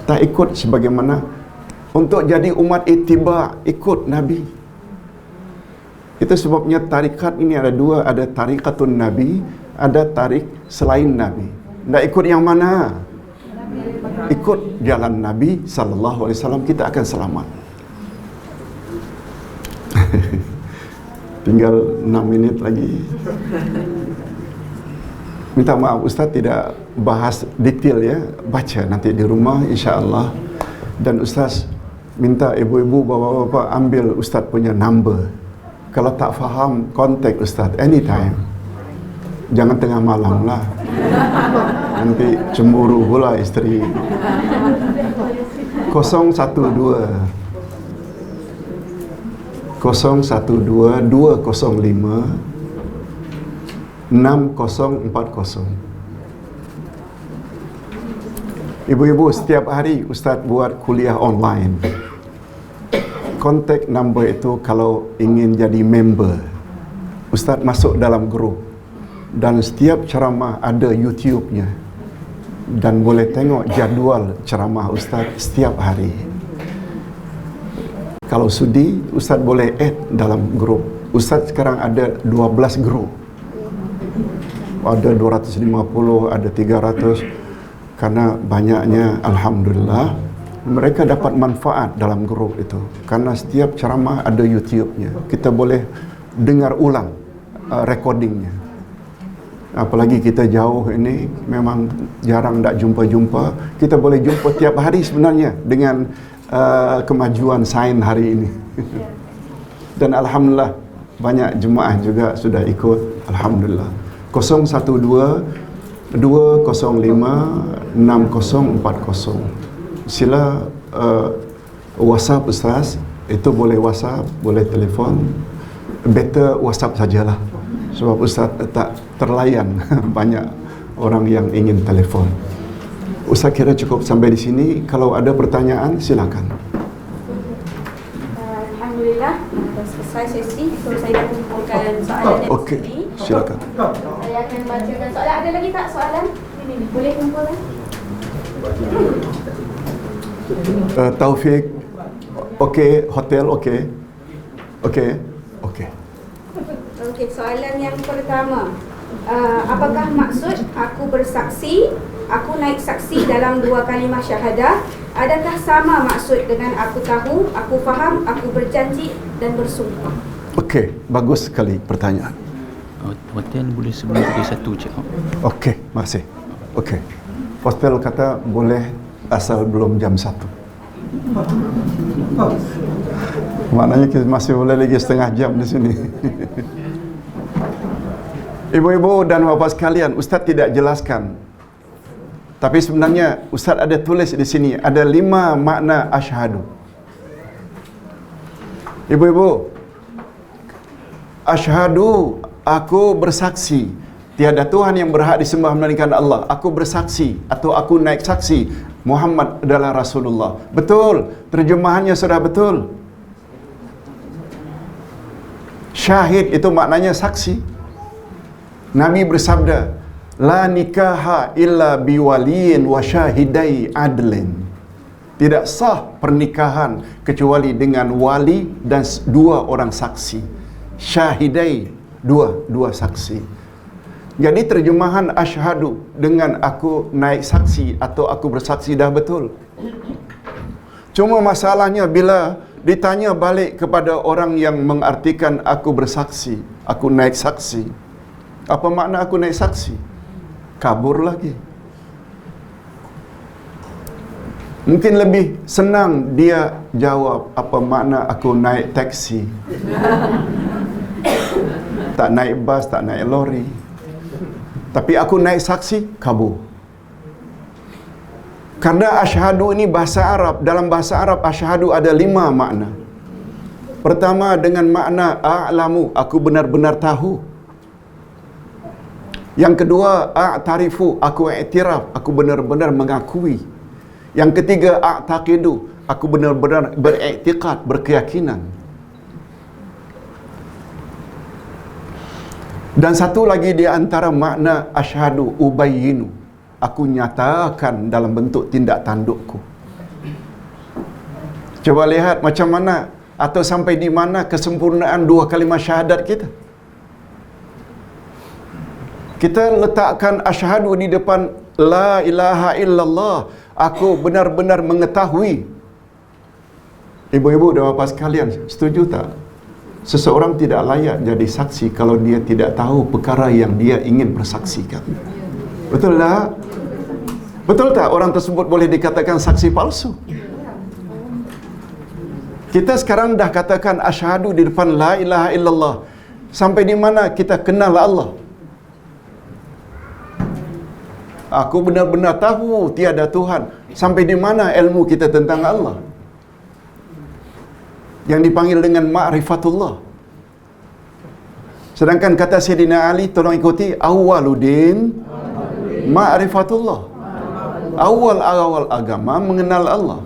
Tak ikut sebagaimana untuk jadi umat ittiba, ikut Nabi. Itu sebabnya tarikat ini ada dua, ada tarikatun Nabi, ada tarik selain Nabi. Tak ikut yang mana? Ikut jalan Nabi sallallahu alaihi wasallam, kita akan selamat. Tinggal 6 minit lagi. Minta maaf Ustaz tidak bahas detail ya, baca nanti di rumah insya-Allah. Dan Ustaz minta ibu-ibu, bapa-bapa ambil Ustaz punya number. Kalau tak faham, kontak Ustaz anytime. Jangan tengah malam lah. Nanti cemburu pula isteri. 012 205 6040. Ibu-ibu, setiap hari Ustaz buat kuliah online. Kontak number itu kalau ingin jadi member. Ustaz masuk dalam grup. Dan setiap ceramah ada YouTube-nya. Dan boleh tengok jadual ceramah Ustaz setiap hari. Kalau sudi, Ustaz boleh add dalam grup. Ustaz sekarang ada 12 grup. Ada 250, ada 300. Karena banyaknya, Alhamdulillah, mereka dapat manfaat dalam grup itu. Karena setiap ceramah ada YouTube-nya. Kita boleh dengar ulang recordingnya. Apalagi kita jauh ini, memang jarang tak jumpa-jumpa. Kita boleh jumpa tiap hari sebenarnya dengan kemajuan sains hari ini. Dan Alhamdulillah, banyak jemaah juga sudah ikut. Alhamdulillah. 012 205 6040. Sila WhatsApp Ustaz. Itu boleh WhatsApp, boleh telefon. Better WhatsApp sajalah. Sebab Ustaz tak terlayan banyak orang yang ingin telefon. Ustaz kira cukup sampai di sini. Kalau ada pertanyaan, silakan. Alhamdulillah, dah selesai sesi. So, saya dah kumpulkan soalan di Okey, sini. silakan. Saya akan bacakan soalan. Ada lagi tak soalan? Ini, boleh kumpulkan? Taufik, okey. Hotel, okey. Okey. Okey, soalan yang pertama. Apakah maksud aku bersaksi, aku naik saksi dalam 2 kalimah syahadah? Adakah sama maksud dengan aku tahu, aku faham, aku berjanji dan bersumpah? Okey, bagus sekali pertanyaan. Hotel boleh sebelum pukul 1 je. Okey, makasih. Okey. Hostel kata boleh asal belum jam 1. Maknanya kita masih boleh lagi setengah jam di sini. Ibu-ibu dan bapa sekalian, Ustaz tidak jelaskan. Tapi sebenarnya Ustaz ada tulis di sini, ada 5 makna asyhadu. Ibu-ibu, asyhadu, aku bersaksi, tiada Tuhan yang berhak disembah melainkan Allah. Aku bersaksi atau aku naik saksi Muhammad adalah Rasulullah. Betul, terjemahannya sudah betul. Syahid itu maknanya saksi. Nabi bersabda, la nikaha illa biwaliyin wa syahidai adlin. Tidak sah pernikahan kecuali dengan wali dan dua orang saksi. Syahidai, dua saksi. Jadi terjemahan asyhadu dengan aku naik saksi atau aku bersaksi dah betul. Cuma masalahnya bila ditanya balik kepada orang yang mengartikan aku bersaksi, aku naik saksi. Apa makna aku naik saksi? Kabur lagi. Mungkin lebih senang dia jawab apa makna aku naik taksi. Tak naik bas, tak naik lori. Tapi aku naik saksi, kabur. Karena asyhadu ini bahasa Arab. Dalam bahasa Arab, asyhadu ada 5 makna. Pertama dengan makna a'lamu, aku benar-benar tahu. Yang kedua, a'tarifu, aku iktiraf, aku benar-benar mengakui. Yang ketiga, a'taqidu, aku benar-benar beriktikad, berkeyakinan. Dan satu lagi di antara makna asyhadu, ubayyinu, aku nyatakan dalam bentuk tindak tandukku. Coba lihat macam mana atau sampai di mana kesempurnaan 2 kalimah syahadat kita. Kita letakkan asyhadu di depan la ilaha illallah. Aku benar-benar mengetahui. Ibu-ibu dan bapa sekalian, setuju tak? Seseorang tidak layak jadi saksi kalau dia tidak tahu perkara yang dia ingin bersaksikan. Betul tak? Betul tak orang tersebut boleh dikatakan saksi palsu? Kita sekarang dah katakan asyhadu di depan la ilaha illallah. Sampai di mana kita kenal Allah? Aku benar-benar tahu tiada Tuhan. Sampai di mana ilmu kita tentang Allah? Yang dipanggil dengan ma'rifatullah. Sedangkan kata Sayyidina Ali, tolong ikuti, awwaluddin ma'rifatullah. Awal agama mengenal Allah.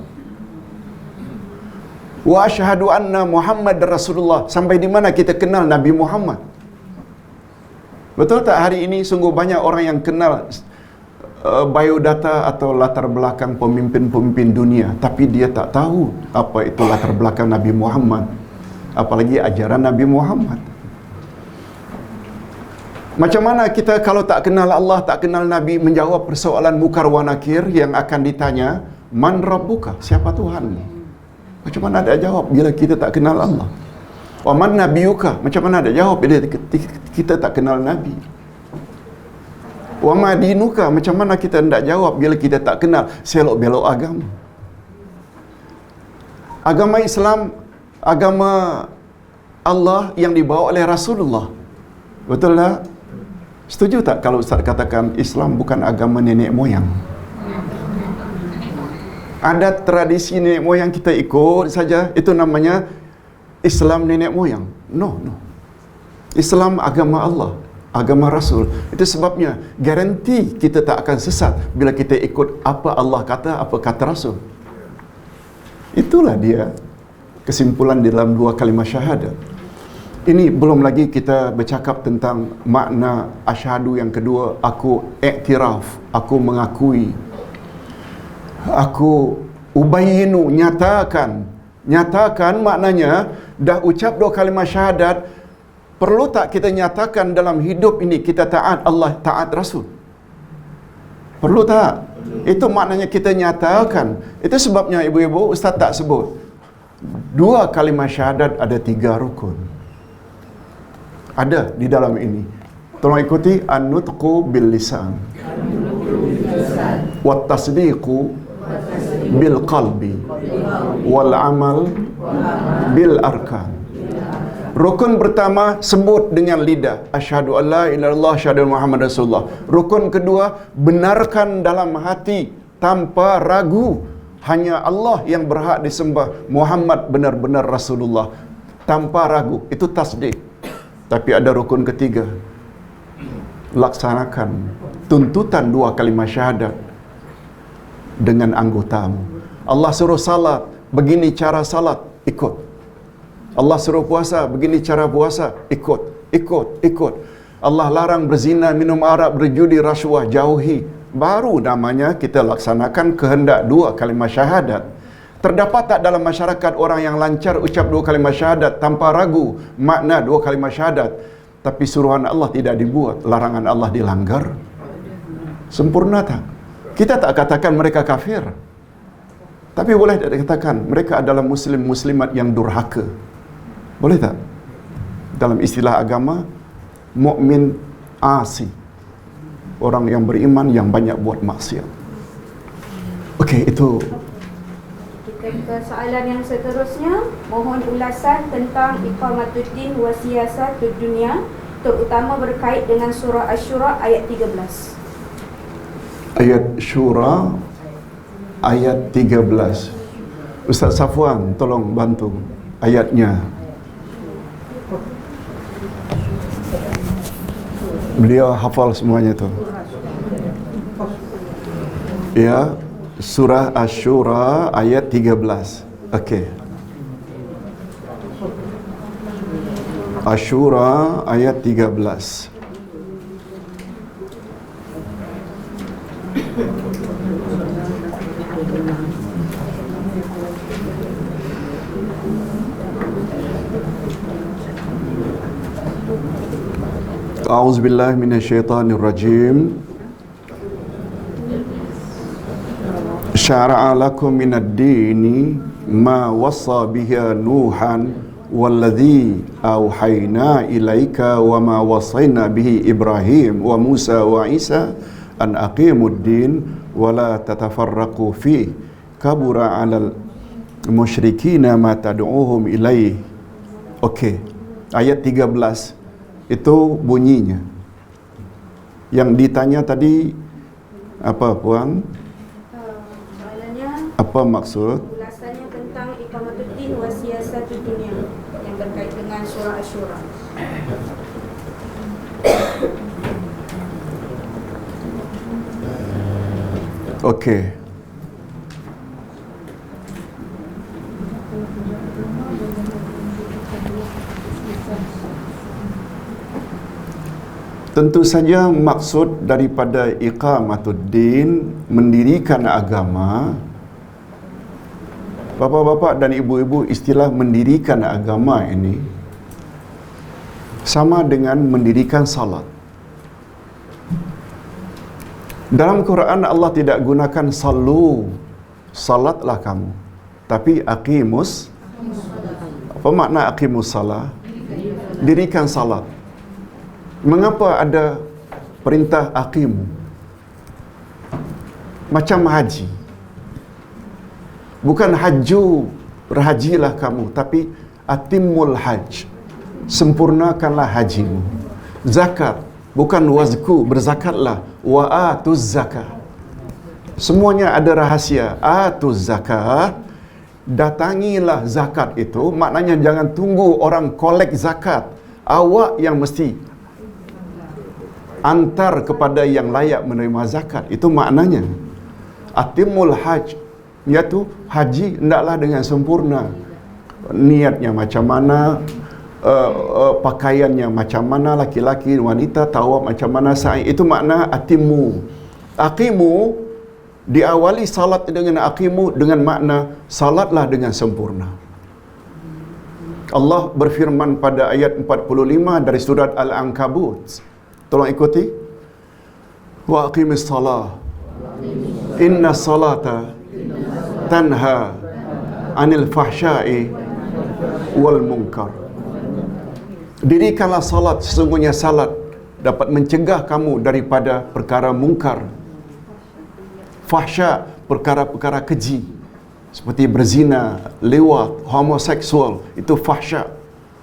Wa asyhadu anna Muhammad Rasulullah. Sampai di mana kita kenal Nabi Muhammad? Betul tak hari ini sungguh banyak orang yang kenal biodata atau latar belakang pemimpin-pemimpin dunia, tapi dia tak tahu apa itu latar belakang Nabi Muhammad, apalagi ajaran Nabi Muhammad. Macam mana kita kalau tak kenal Allah, tak kenal Nabi, menjawab persoalan mukar wa nakir yang akan ditanya, man rabbuka, siapa Tuhanmu? Macam mana ada jawab bila kita tak kenal Allah? Wa man nabiyuka, macam mana ada jawab bila kita tak kenal Nabi? Wa ma dinuka, macam mana kita hendak jawab bila kita tak kenal selok belok agama? Agama Islam, agama Allah yang dibawa oleh Rasulullah. Betul tak? Setuju tak kalau Ustaz katakan Islam bukan agama nenek moyang? Ada tradisi nenek moyang kita ikut saja, itu namanya Islam nenek moyang. No. Islam agama Allah, agama Rasul. Itu sebabnya garanti kita tak akan sesat bila kita ikut apa Allah kata, apa kata Rasul. Itulah dia kesimpulan di dalam 2 kalimah syahadat. Ini belum lagi kita bercakap tentang makna asyhadu yang kedua, aku iktiraf, aku mengakui. Aku ubayyinu, nyatakan maknanya dah ucap 2 kalimah syahadat. Perlu tak kita nyatakan dalam hidup ini kita taat Allah, taat Rasul? Perlu tak? Itu maknanya kita nyatakan. Itu sebabnya ibu-ibu, Ustaz tak sebut 2 kalimah syahadat ada 3 rukun. Ada di dalam ini. Tolong ikuti, an-nutqu bil lisan, wat tasdiqu bil qalbi, wal amal bil arkan. Rukun pertama sebut dengan lidah, asyhadu alla ilaha illallah, asyhadu anna Muhammad Rasulullah. Rukun kedua, benarkan dalam hati tanpa ragu, hanya Allah yang berhak disembah, Muhammad benar-benar Rasulullah, tanpa ragu. Itu tasdik. Tapi ada rukun ketiga. laksanakan tuntutan 2 kalimah syahadat dengan anggotamu. Allah suruh salat, begini cara salat, ikut. Allah suruh puasa, begini cara puasa, ikut. Allah larang berzina, minum arak, berjudi, rasuah, jauhi. Baru namanya kita laksanakan kehendak 2 kalimah syahadat. Terdapat tak dalam masyarakat orang yang lancar ucap 2 kalimah syahadat tanpa ragu makna 2 kalimah syahadat, tapi suruhan Allah tidak dibuat, larangan Allah dilanggar? Sempurna tak? Kita tak katakan mereka kafir, tapi boleh tak dikatakan mereka adalah muslim-muslimat yang durhaka? Boleh tak? Dalam istilah agama, mukmin asi, orang yang beriman yang banyak buat maksiat. Okey, itu. Kita ke soalan yang seterusnya. Mohon ulasan tentang iqamatuddin wa siyasatud dunia, terutama berkait dengan surah Asy-Syura ayat 13. Ayat Syura ayat 13. Ustaz Safwan tolong bantu ayatnya. Beliau hafal semuanya tu. Ya, surah Asy-Syura ayat 13. Okey. Asy-Syura ayat 13. A'udzubillahi minasyaitonirrajim. Syara'a lakum minad dini ma wassa bihi Nuhan walladhi auhayna ilaika wa ma wassayna bihi Ibrahim wa Musa wa Isa an aqimud din wa la tatafarraqu fi kabura 'alal musyrikina ma tad'uuhum ilaih. Okey. Ayat 13 itu bunyinya. Yang ditanya tadi apa, Puan? Soalannya, Apa maksud? ulasannya tentang iqamatuddin wa siyasatud dunia yang berkait dengan surah Asy-Syura. Okey. Tentu saja maksud daripada iqamatuddin, mendirikan agama. Bapa-bapa dan ibu-ibu, istilah mendirikan agama ini sama dengan mendirikan salat. Dalam Quran Allah tidak gunakan sallu, salatlah kamu, tapi aqimus. Apa makna aqimus salah? Dirikan salat. Mengapa ada perintah aqimu? Macam haji. Bukan haju, berhajilah kamu, tapi atimul haj, sempurnakanlah hajimu. Zakat, bukan wazku, berzakatlah, wa atuz zakah. Semuanya ada rahasia. Atuz zakah, datangilah zakat itu, maknanya jangan tunggu orang kolek zakat. Awak yang mesti antar kepada yang layak menerima zakat. Itu maknanya. Atimul haj, iaitu haji hendaklah dengan sempurna. Niatnya macam mana, pakaiannya macam mana, laki-laki, wanita, tawaf macam mana, sa'i. Itu makna atimu. Aqimu, diawali salat dengan aqimu dengan makna salatlah dengan sempurna. Allah berfirman pada ayat 45 dari surat Al-Ankabut. Tolong ikuti. Wa aqimis salah. Inna salata tanha anil fahsya'i wal munkar. Dirikanlah salat, sesungguhnya salat dapat mencegah kamu daripada perkara mungkar. Fahsya, perkara-perkara keji seperti berzina, lewat, homoseksual, itu fahsya.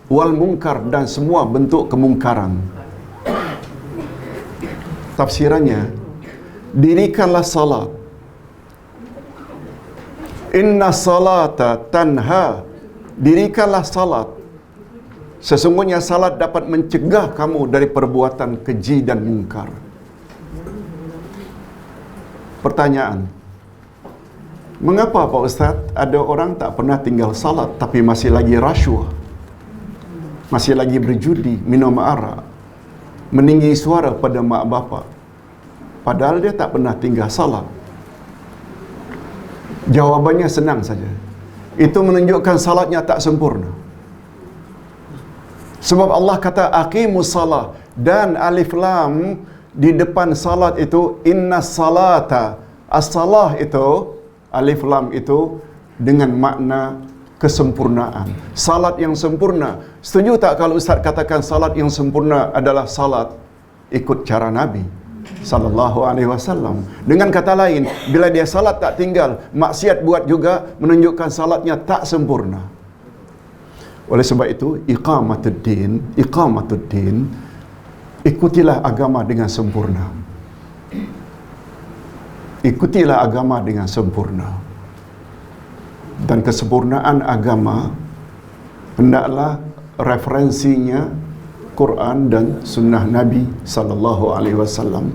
Wal munkar, dan semua bentuk kemungkaran. Tafsirannya, dirikanlah salat. Inna salata tanha, dirikanlah salat, Sesungguhnya salat dapat mencegah kamu dari perbuatan keji dan mungkar. Pertanyaan, mengapa Pak Ustaz ada orang tak pernah tinggal salat tapi masih lagi rasuah, masih lagi berjudi, minum arak, meninggi suara pada mak bapak, padahal dia tak pernah tinggal salat? Jawabannya senang saja. Itu menunjukkan salatnya tak sempurna. Sebab Allah kata aqimus salah, dan alif lam di depan salat itu inna salata. As-salah itu alif lam itu dengan makna kesempurnaan. Salat yang sempurna. Setuju tak kalau Ustaz katakan salat yang sempurna adalah salat ikut cara Nabi sallallahu alaihi wasallam? Dengan kata lain, bila dia salat tak tinggal, maksiat buat juga, menunjukkan salatnya tak sempurna. Oleh sebab itu, iqamatuddin, ikutilah agama dengan sempurna. Ikutilah agama dengan sempurna. Dan kesempurnaan agama hendaklah referensinya Quran dan sunnah Nabi sallallahu alaihi wasallam.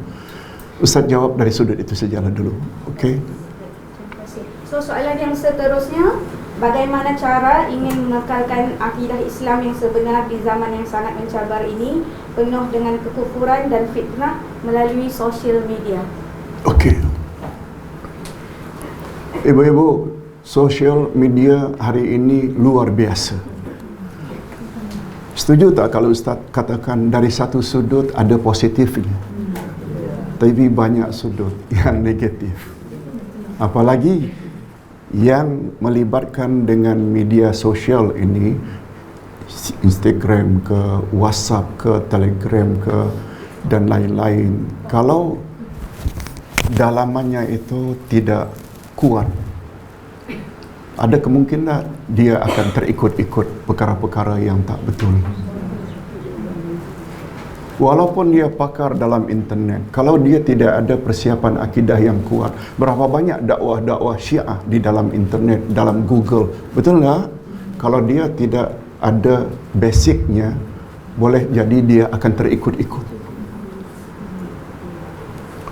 Ustaz jawab dari sudut itu sajalah dulu. Okey. Terima kasih. So soalan yang seterusnya, bagaimana cara ingin mengekalkan akidah Islam yang sebenar di zaman yang sangat mencabar ini, penuh dengan kekufuran dan fitnah melalui sosial media? Okey. Ibu-ibu, sosial media hari ini luar biasa. Setuju tak kalau Ustaz katakan dari satu sudut ada positifnya, tapi banyak sudut yang negatif? Apalagi yang melibatkan dengan media sosial ini, Instagram ke, WhatsApp ke, Telegram ke, dan lain-lain. Kalau dalamannya itu tidak kuat, ada kemungkinan dia akan terikut-ikut perkara-perkara yang tak betul. Walaupun dia pakar dalam internet, kalau dia tidak ada persiapan akidah yang kuat, berapa banyak dakwah-dakwah Syiah di dalam internet, dalam Google, betul tak? Kalau dia tidak ada basicnya, boleh jadi dia akan terikut-ikut.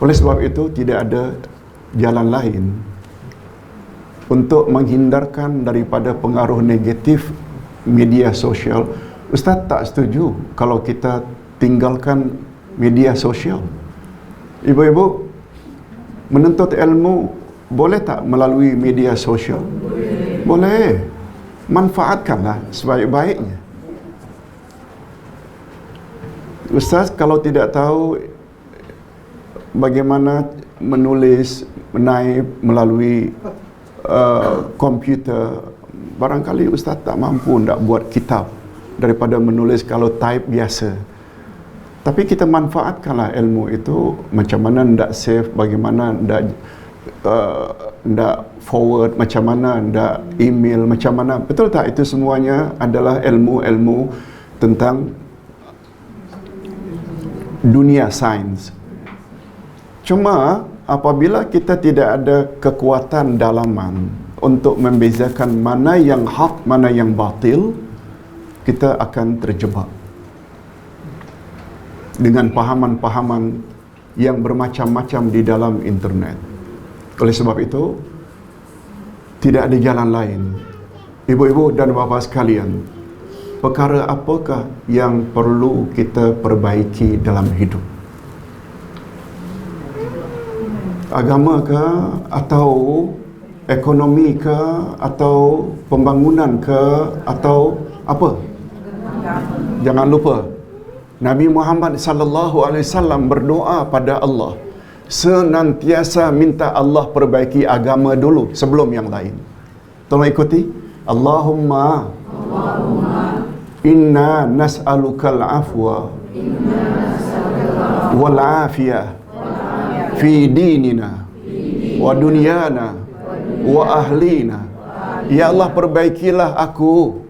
Oleh sebab itu, tidak ada jalan lain untuk menghindarkan daripada pengaruh negatif media sosial. Ustaz tak setuju kalau kita tinggalkan media sosial. Ibu-ibu, menuntut ilmu boleh tak melalui media sosial? Boleh. Manfaatkanlah sebaik-baiknya. Ustaz kalau tidak tahu bagaimana menulis, menaip melalui komputer, barangkali Ustaz tak mampu nak buat kitab daripada menulis kalau type biasa. Tapi kita manfaatkanlah ilmu itu, macam mana nak save, bagaimana nak forward, macam mana nak email, macam mana, betul tak? Itu semuanya adalah ilmu-ilmu tentang dunia sains. Cuma apabila kita tidak ada kekuatan dalaman untuk membezakan mana yang hak, mana yang batil, kita akan terjebak dengan pahaman-pahaman yang bermacam-macam di dalam internet. Oleh sebab itu, tidak ada jalan lain. Ibu-ibu dan bapa sekalian, perkara apakah yang perlu kita perbaiki dalam hidup? Agama ke, atau ekonomi ke, atau pembangunan ke, atau apa? Jangan lupa, Nabi Muhammad sallallahu alaihi wasallam berdoa pada Allah, senantiasa minta Allah perbaiki agama dulu sebelum yang lain. Tolong ikuti. Allahumma inna nas'alukal afwa wal afiyah fi dinina wa dunyana wa ahlina. Ya Allah, perbaikilah aku.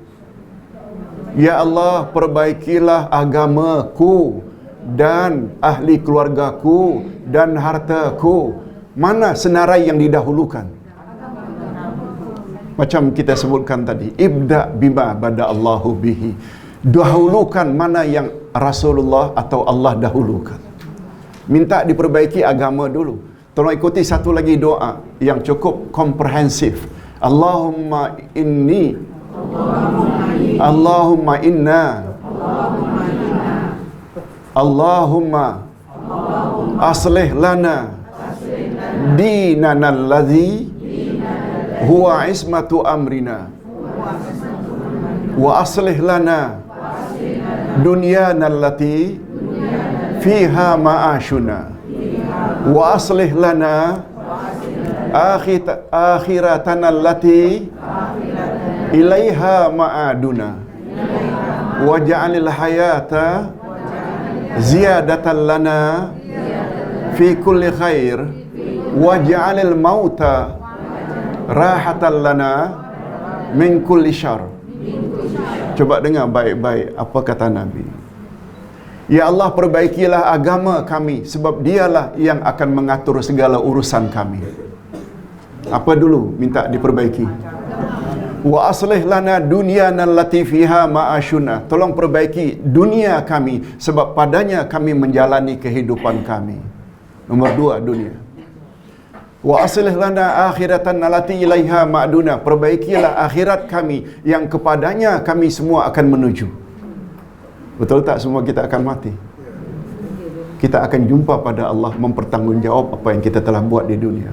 Ya Allah, perbaikilah agamaku dan ahli keluargaku dan hartaku. Mana senarai yang didahulukan? Macam kita sebutkan tadi, ibda bima bada Allahu bihi. dahulukan mana yang Rasulullah atau Allah dahulukan. Minta diperbaiki agama dulu. Tolong ikuti satu lagi doa yang cukup komprehensif. Allahumma inni, Allahumma inna, Allahumma aslih lana dinana alladhi huwa ismatu amrina wa aslih lana dunyana allati fiha ma'ashuna wa aslih lana akhiratana allati ilaiha ma'aduna waj'alil hayata ziyadatan lana fi kulli khair waj'alil mauta rahatan lana min kulli syarr. Coba dengar baik-baik apa kata Nabi. Ya Allah, perbaikilah agama kami sebab dialah yang akan mengatur segala urusan kami. Apa dulu minta diperbaiki? Wa aslih lana dunyana allati fiha ma'ashuna. Tolong perbaiki dunia kami sebab padanya kami menjalani kehidupan kami. Nombor 2, dunia. Wa aslih lana akhiratan allati ilaiha ma'duna. Perbaikilah akhirat kami yang kepadanya kami semua akan menuju. Betul tak semua kita akan mati? Kita akan jumpa pada Allah mempertanggungjawab apa yang kita telah buat di dunia.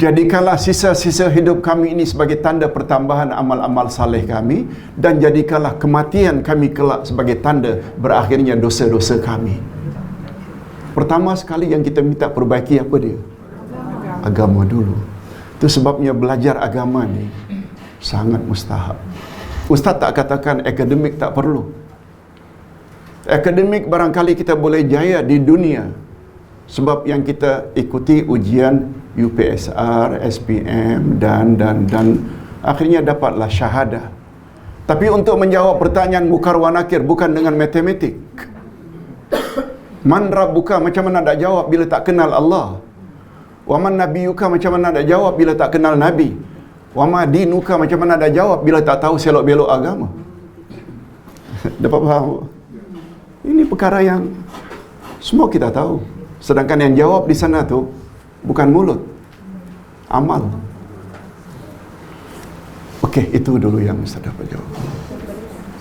Jadikanlah sisa-sisa hidup kami ini sebagai tanda pertambahan amal-amal saleh kami, dan jadikanlah kematian kami kelak sebagai tanda berakhirnya dosa-dosa kami. Pertama sekali yang kita minta perbaiki apa dia? Agama dulu. Itu sebabnya belajar agama ni sangat mustahab. Ustaz tak katakan akademik tak perlu. Akademik barangkali kita boleh jaya di dunia sebab yang kita ikuti ujian UPSR, SPM dan akhirnya dapatlah syahadah. Tapi untuk menjawab pertanyaan mukar wa nakir bukan dengan matematik. Man rabbuka, macam mana nak jawab bila tak kenal Allah? Wa man nabiyuka, macam mana nak jawab bila tak kenal Nabi? Wa ma dinuka, macam mana nak jawab bila tak tahu selok belok agama? Dapat faham? Ini perkara yang semua kita tahu. Sedangkan yang jawab di sana tu bukan mulut, amal. Okey, itu dulu yang Ustaz dapat jawab.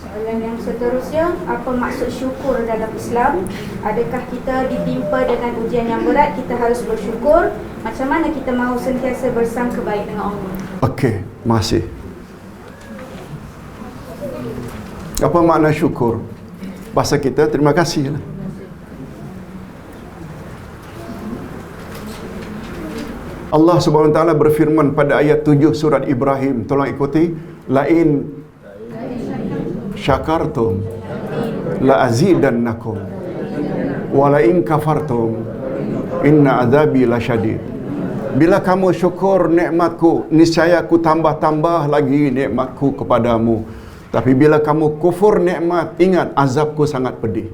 Soalan yang seterusnya, apa maksud syukur dalam Islam? Adakah kita ditimpa dengan ujian yang berat, kita harus bersyukur? Macam mana kita mahu sentiasa bersangka baik dengan Allah? Okey, masih. Apa makna syukur? Bahasa kita terima kasih lah. Allah Subhanahu Wa Taala berfirman pada ayat 7 surat Ibrahim. Tolong ikuti. Lain syakartum la azidannakum wa la in kafartum inna azabi lasyadid. Bila kamu syukur nikmatku, niscaya aku tambah-tambah lagi nikmatku kepadamu. Tapi bila kamu kufur nikmat, ingat azabku sangat pedih.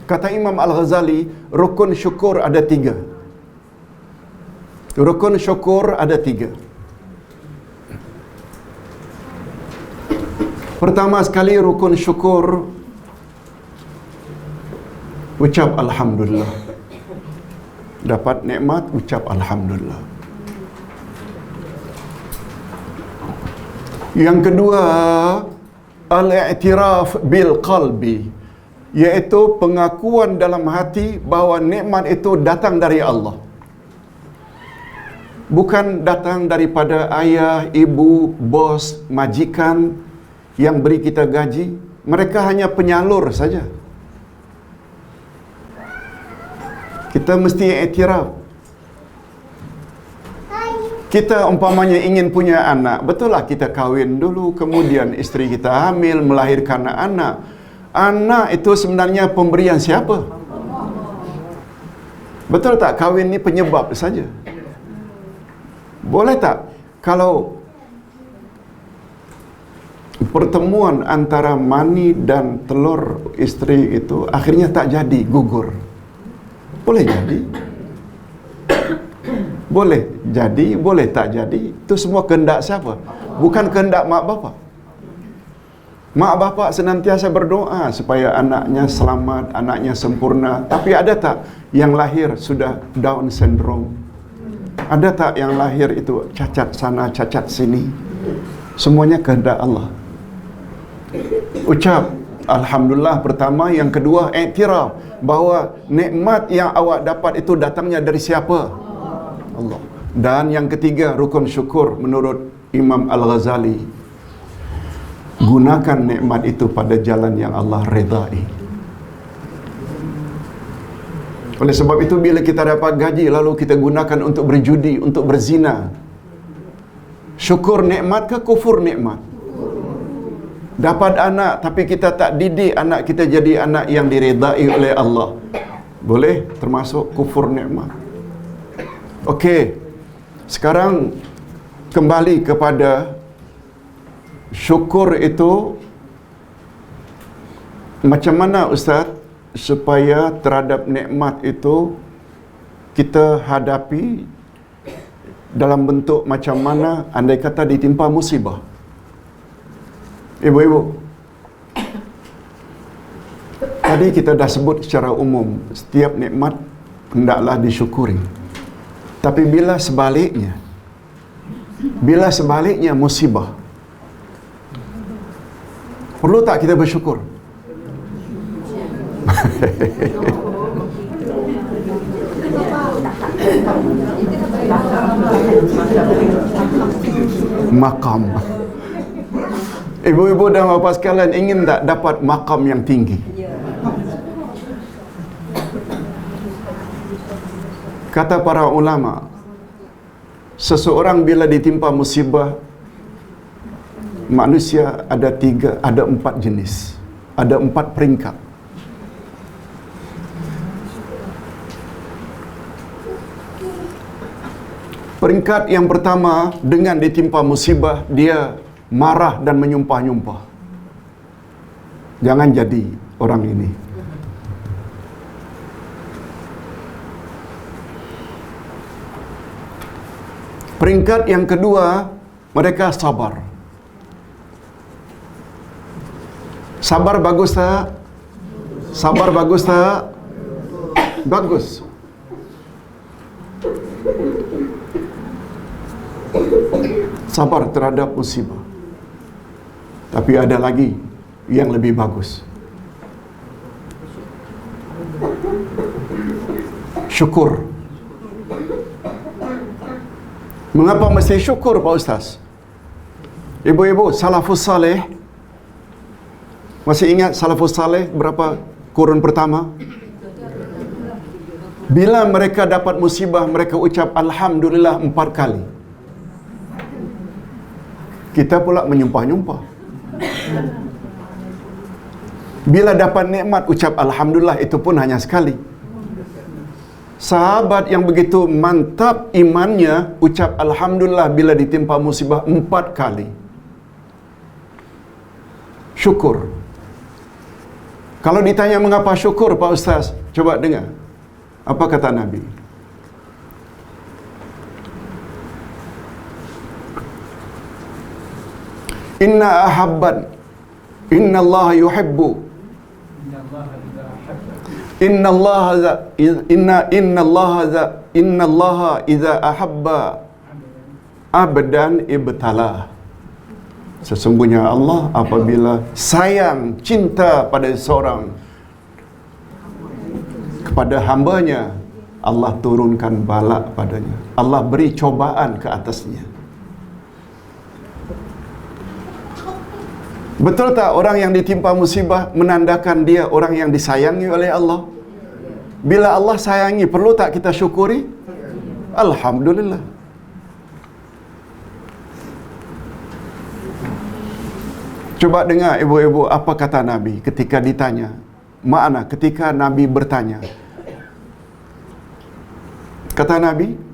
Kata Imam Al-Ghazali, rukun syukur ada 3. Rukun syukur ada 3. Pertama sekali rukun syukur, ucap Alhamdulillah. Dapat nikmat, ucap Alhamdulillah. Yang kedua, al-i'tiraf bil qalbi, iaitu pengakuan dalam hati bahawa nikmat itu datang dari Allah. Bukan datang daripada ayah, ibu, bos, majikan yang beri kita gaji. Mereka hanya penyalur saja. Kita mesti iktiraf. Kita umpamanya ingin punya anak, betul lah kita kahwin dulu, kemudian isteri kita hamil, melahirkan anak. Anak itu sebenarnya pemberian siapa? Betul tak kahwin ni penyebab saja? Boleh tak kalau pertemuan antara mani dan telur isteri itu akhirnya tak jadi, gugur? Boleh jadi. Boleh jadi, boleh tak jadi. Itu semua kehendak siapa? Bukan kehendak mak bapak. Mak bapak senantiasa berdoa supaya anaknya selamat, anaknya sempurna. Tapi ada tak yang lahir sudah Down syndrome? Ada tak yang lahir itu cacat sana, cacat sini? Semuanya kehendak Allah. Ucap Alhamdulillah pertama. Yang kedua, iktiraf bahawa nikmat yang awak dapat itu datangnya dari siapa? Allah. Dan yang ketiga, rukun syukur menurut Imam Al-Ghazali. Gunakan nikmat itu pada jalan yang Allah redai. Oleh sebab itu, bila kita dapat gaji lalu kita gunakan untuk berjudi, untuk berzina, syukur nikmat ke kufur nikmat? Dapat anak tapi kita tak didik anak kita jadi anak yang diredai oleh Allah, boleh termasuk kufur nikmat. Okey, sekarang kembali kepada syukur itu. Macam mana Ustaz supaya terhadap nikmat itu kita hadapi dalam bentuk macam mana? Andai kata ditimpa musibah, ibu-ibu, tadi kita dah sebut secara umum setiap nikmat hendaklah disyukuri. Tapi bila sebaliknya musibah, perlu tak kita bersyukur? Makam. Ibu-ibu dan bapa sekalian, ingin tak dapat makam yang tinggi? Kata para ulama, seseorang bila ditimpa musibah, manusia ada 4 jenis, ada 4 peringkat. Peringkat yang pertama, dengan ditimpa musibah, dia marah dan menyumpah-nyumpah. Jangan jadi orang ini. Peringkat yang kedua, mereka sabar. Sabar bagus tak? Sabar bagus tak? Bagus. Sabar terhadap musibah. Tapi ada lagi yang lebih bagus. Syukur. Mengapa mesti syukur, Pak Ustaz? Ibu-ibu, salafus saleh, masih ingat salafus saleh berapa kurun pertama? Bila mereka dapat musibah, mereka ucap Alhamdulillah 4 kali. Kita pula menyumpah-nyumpah. Bila dapat nikmat, ucap Alhamdulillah, itu pun hanya sekali. Sahabat yang begitu mantap imannya, ucap Alhamdulillah bila ditimpa musibah 4 kali. Syukur. Kalau ditanya mengapa syukur, Pak Ustaz, coba dengar. Apa kata Nabi? Inna ahabban, inna Allah yuhibbu, inna Allah idza ahabba abdan ibtalah. Sesungguhnya Allah apabila sayang, cinta pada seorang, kepada hambanya, Allah turunkan balak padanya. Allah beri cobaan ke atasnya. Betul tak orang yang ditimpa musibah menandakan dia orang yang disayangi oleh Allah? Bila Allah sayangi, perlu tak kita syukuri? Alhamdulillah. Coba dengar ibu-ibu apa kata Nabi ketika ditanya. Makna ketika Nabi bertanya. Kata Nabi,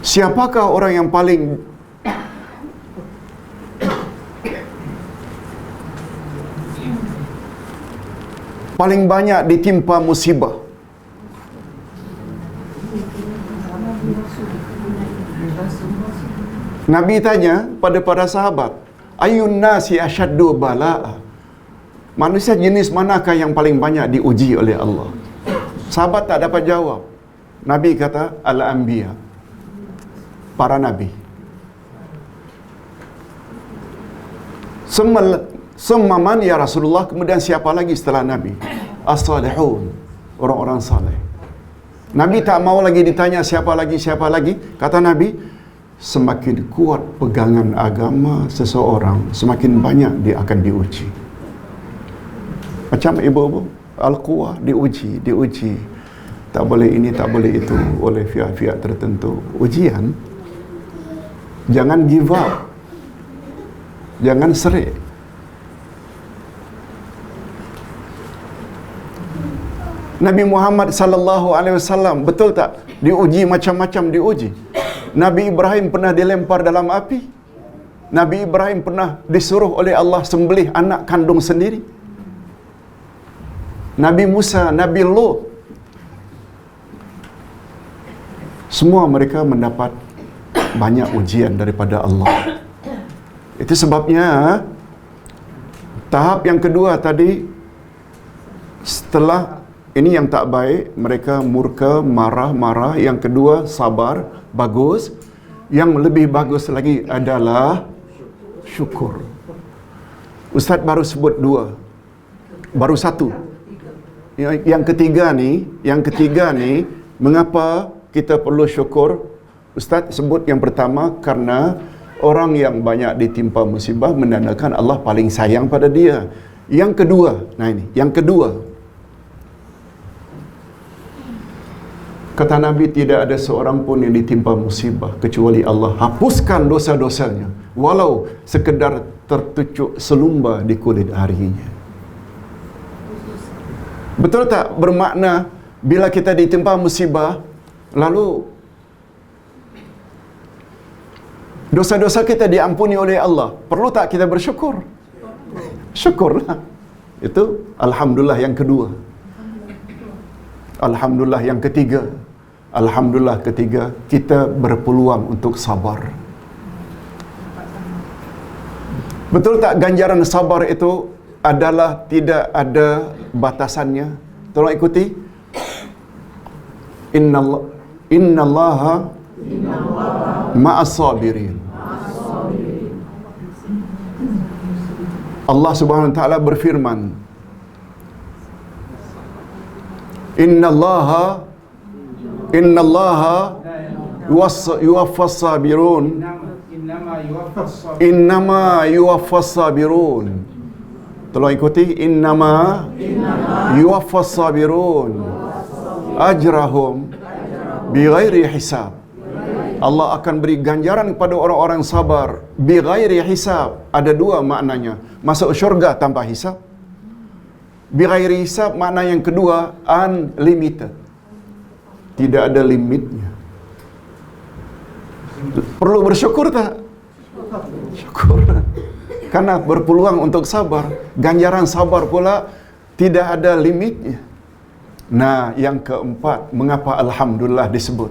siapakah orang yang paling banyak ditimpa musibah? Nabi tanya pada para sahabat, ayun nasi asyaddu bala'a, manusia jenis manakah yang paling banyak diuji oleh Allah? Sahabat tak dapat jawab. Nabi kata, al-anbiya, para nabi. Semaman ya Rasulullah, kemudian siapa lagi setelah Nabi? As-salihun, orang-orang saleh. Nabi tak mau lagi ditanya siapa lagi. Kata Nabi, semakin kuat pegangan agama seseorang, semakin banyak dia akan diuji. Macam ibu-ibu, Al-Quwah diuji. Tak boleh ini, tak boleh itu oleh pihak-pihak tertentu. Ujian. Jangan give up. Jangan serik. Nabi Muhammad sallallahu alaihi wasallam, betul tak? Diuji macam-macam diuji. Nabi Ibrahim pernah dilempar dalam api. Nabi Ibrahim pernah disuruh oleh Allah sembelih anak kandung sendiri. Nabi Musa, Nabi Lut, semua mereka mendapat banyak ujian daripada Allah. Itu sebabnya tahap yang kedua tadi, setelah ini yang tak baik, mereka murka, marah. Yang kedua, sabar, bagus. Yang lebih bagus lagi adalah syukur. Ustaz baru sebut dua, baru satu. Yang ketiga ni, mengapa kita perlu syukur? Ustaz sebut yang pertama, karena orang yang banyak ditimpa musibah menandakan Allah paling sayang pada dia. Yang kedua, kata Nabi, tidak ada seorang pun yang ditimpa musibah kecuali Allah hapuskan dosa-dosanya, walau sekedar tertucuk selumba di kulit harinya. Betul tak? Bermakna bila kita ditimpa musibah, lalu dosa-dosa kita diampuni oleh Allah, perlu tak kita bersyukur? Syukurlah. Itu alhamdulillah yang kedua. Alhamdulillah yang ketiga. Alhamdulillah ketiga, kita berpeluang untuk sabar. Betul tak ganjaran sabar itu adalah tidak ada batasannya? Tolong ikuti. Innallaha ma'as sabirin. Allah Subhanahu wa taala berfirman, Innallaha yuwaffas sabirun. Innama yuwaffas sabirun. Tolong ikuti. Innama yuwaffas sabirun ajrahum bighairi hisab. Allah akan beri ganjaran kepada orang-orang sabar bighairi hisab. Ada dua maknanya. Masuk syurga tanpa hisab. Bighairi hisab makna yang kedua, unlimited. Tidak ada limitnya. Perlu bersyukur tak? Syukur. Karena berpeluang untuk sabar. Ganjaran sabar pula tidak ada limitnya. Nah, yang keempat, mengapa alhamdulillah disebut?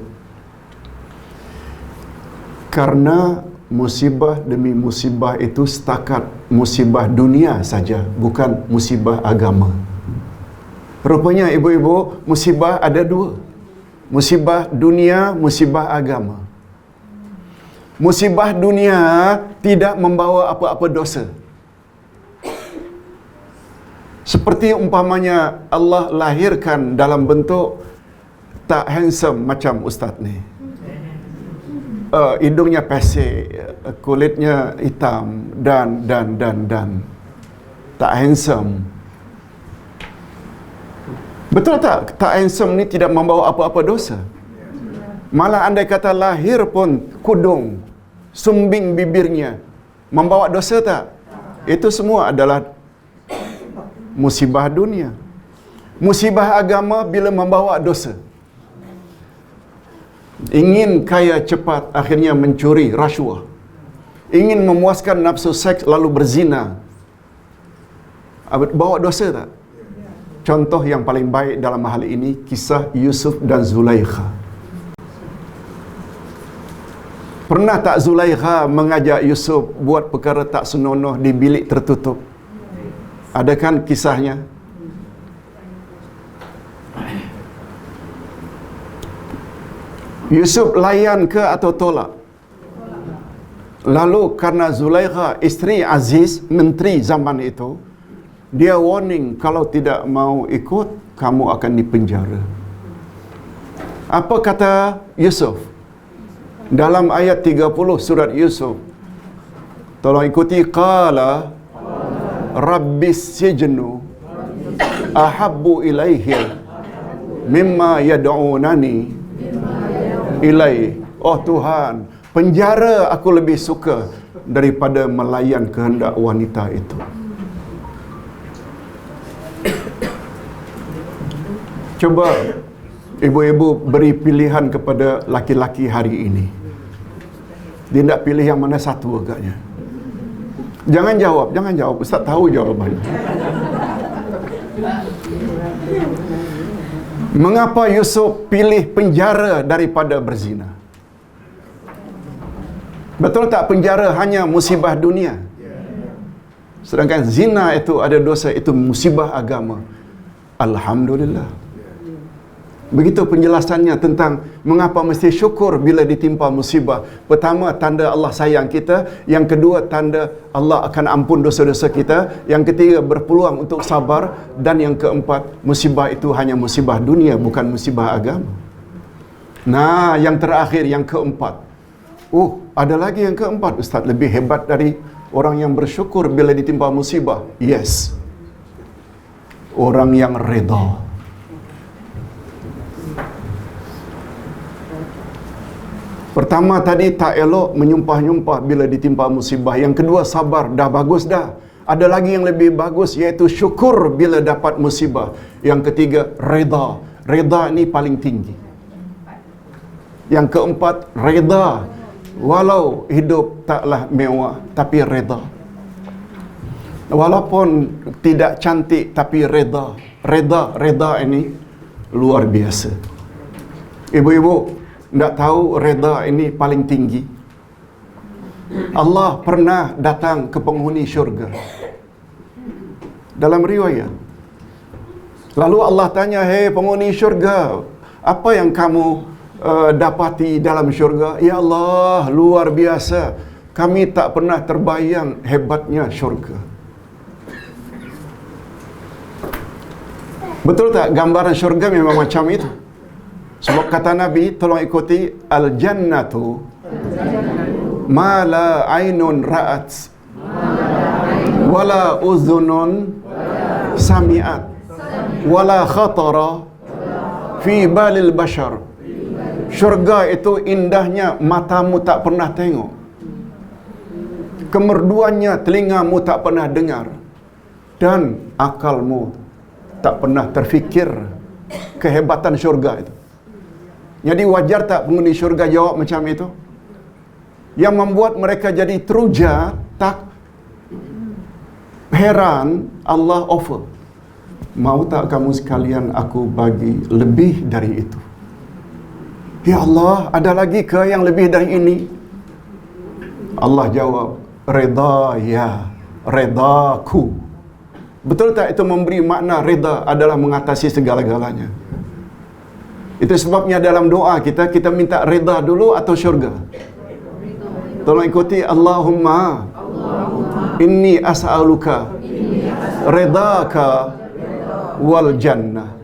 Karena musibah demi musibah itu setakat musibah dunia saja, bukan musibah agama. Rupanya ibu-ibu, musibah ada dua. Musibah dunia, musibah agama. Musibah dunia tidak membawa apa-apa dosa. Seperti umpamanya Allah lahirkan dalam bentuk tak handsome macam ustaz ni. Hidungnya pesek, kulitnya hitam dan tak handsome. Betul tak? Tak handsome ni tidak membawa apa-apa dosa. Malah andai kata lahir pun kudung, sumbing bibirnya, membawa dosa tak? Itu semua adalah musibah dunia. Musibah agama bila membawa dosa. Ingin kaya cepat, akhirnya mencuri, rasuah. Ingin memuaskan nafsu seks, lalu berzina. Bawa dosa tak? Contoh yang paling baik dalam hal ini, kisah Yusuf dan Zulaikha. Pernah tak Zulaikha mengajak Yusuf buat perkara tak senonoh di bilik tertutup? Ada kan kisahnya? Yusuf layan ke atau tolak? Lalu karena Zulaikha isteri Aziz, menteri zaman itu, dia warning, kalau tidak mau ikut, kamu akan dipenjara. Apa kata Yusuf? Dalam ayat 30 surat Yusuf, tolong ikuti, qala rabbis sijnu ahabbu ilaihi mimma yad'unani ilai. Oh Tuhan, penjara aku lebih suka daripada melayan kehendak wanita itu. Coba ibu-ibu beri pilihan kepada laki-laki hari ini. Dia nak pilih yang mana satu agaknya. Jangan jawab. Ustaz tahu jawabannya. Mengapa Yusuf pilih penjara daripada berzina? Betul tak penjara hanya musibah dunia? Sedangkan zina itu ada dosa, itu musibah agama. Alhamdulillah. Begitu penjelasannya tentang mengapa mesti syukur bila ditimpa musibah. Pertama, tanda Allah sayang kita. Yang kedua, tanda Allah akan ampun dosa-dosa kita. Yang ketiga, berpeluang untuk sabar. Dan yang keempat, musibah itu hanya musibah dunia, bukan musibah agama. Nah, yang terakhir, yang keempat. Ada lagi yang keempat, Ustaz, lebih hebat dari orang yang bersyukur bila ditimpa musibah. Yes. Orang yang reda. Pertama tadi tak elok menyumpah-nyumpah bila ditimpa musibah. Yang kedua sabar, dah bagus dah. Ada lagi yang lebih bagus, iaitu syukur bila dapat musibah. Yang ketiga reda. Reda ni paling tinggi. Yang keempat reda. Walau hidup taklah mewah, tapi reda. Walaupun tidak cantik, tapi reda. Reda ini luar biasa. Ibu-ibu, tak tahu reda ini paling tinggi. Allah pernah datang ke penghuni syurga dalam riwayat. Lalu Allah tanya, "Hei penghuni syurga, apa yang kamu dapati dalam syurga?" "Ya Allah, luar biasa. Kami tak pernah terbayang hebatnya syurga." Betul tak gambaran syurga memang macam itu? Sebab kata Nabi, tolong ikuti, al-jannatu ma la ainun ra'at wala uzunun sami'at wala khatara fi balil bashar. Syurga itu indahnya matamu tak pernah tengok, kemerduannya telingamu tak pernah dengar, dan akalmu tak pernah terfikir kehebatan syurga itu. Jadi wajar tak penghuni syurga jawab macam itu? Yang membuat mereka jadi teruja, tak heran Allah offer, "Mau tak kamu sekalian aku bagi lebih dari itu?" "Ya Allah, ada lagi ke yang lebih dari ini?" Allah jawab, "Reda ya, redaku." Betul tak itu memberi makna reda adalah mengatasi segala-galanya? Itu sebabnya dalam doa kita minta reda dulu atau syurga? Tolong ikuti, Allahumma inni as'aluka redaka wal jannah.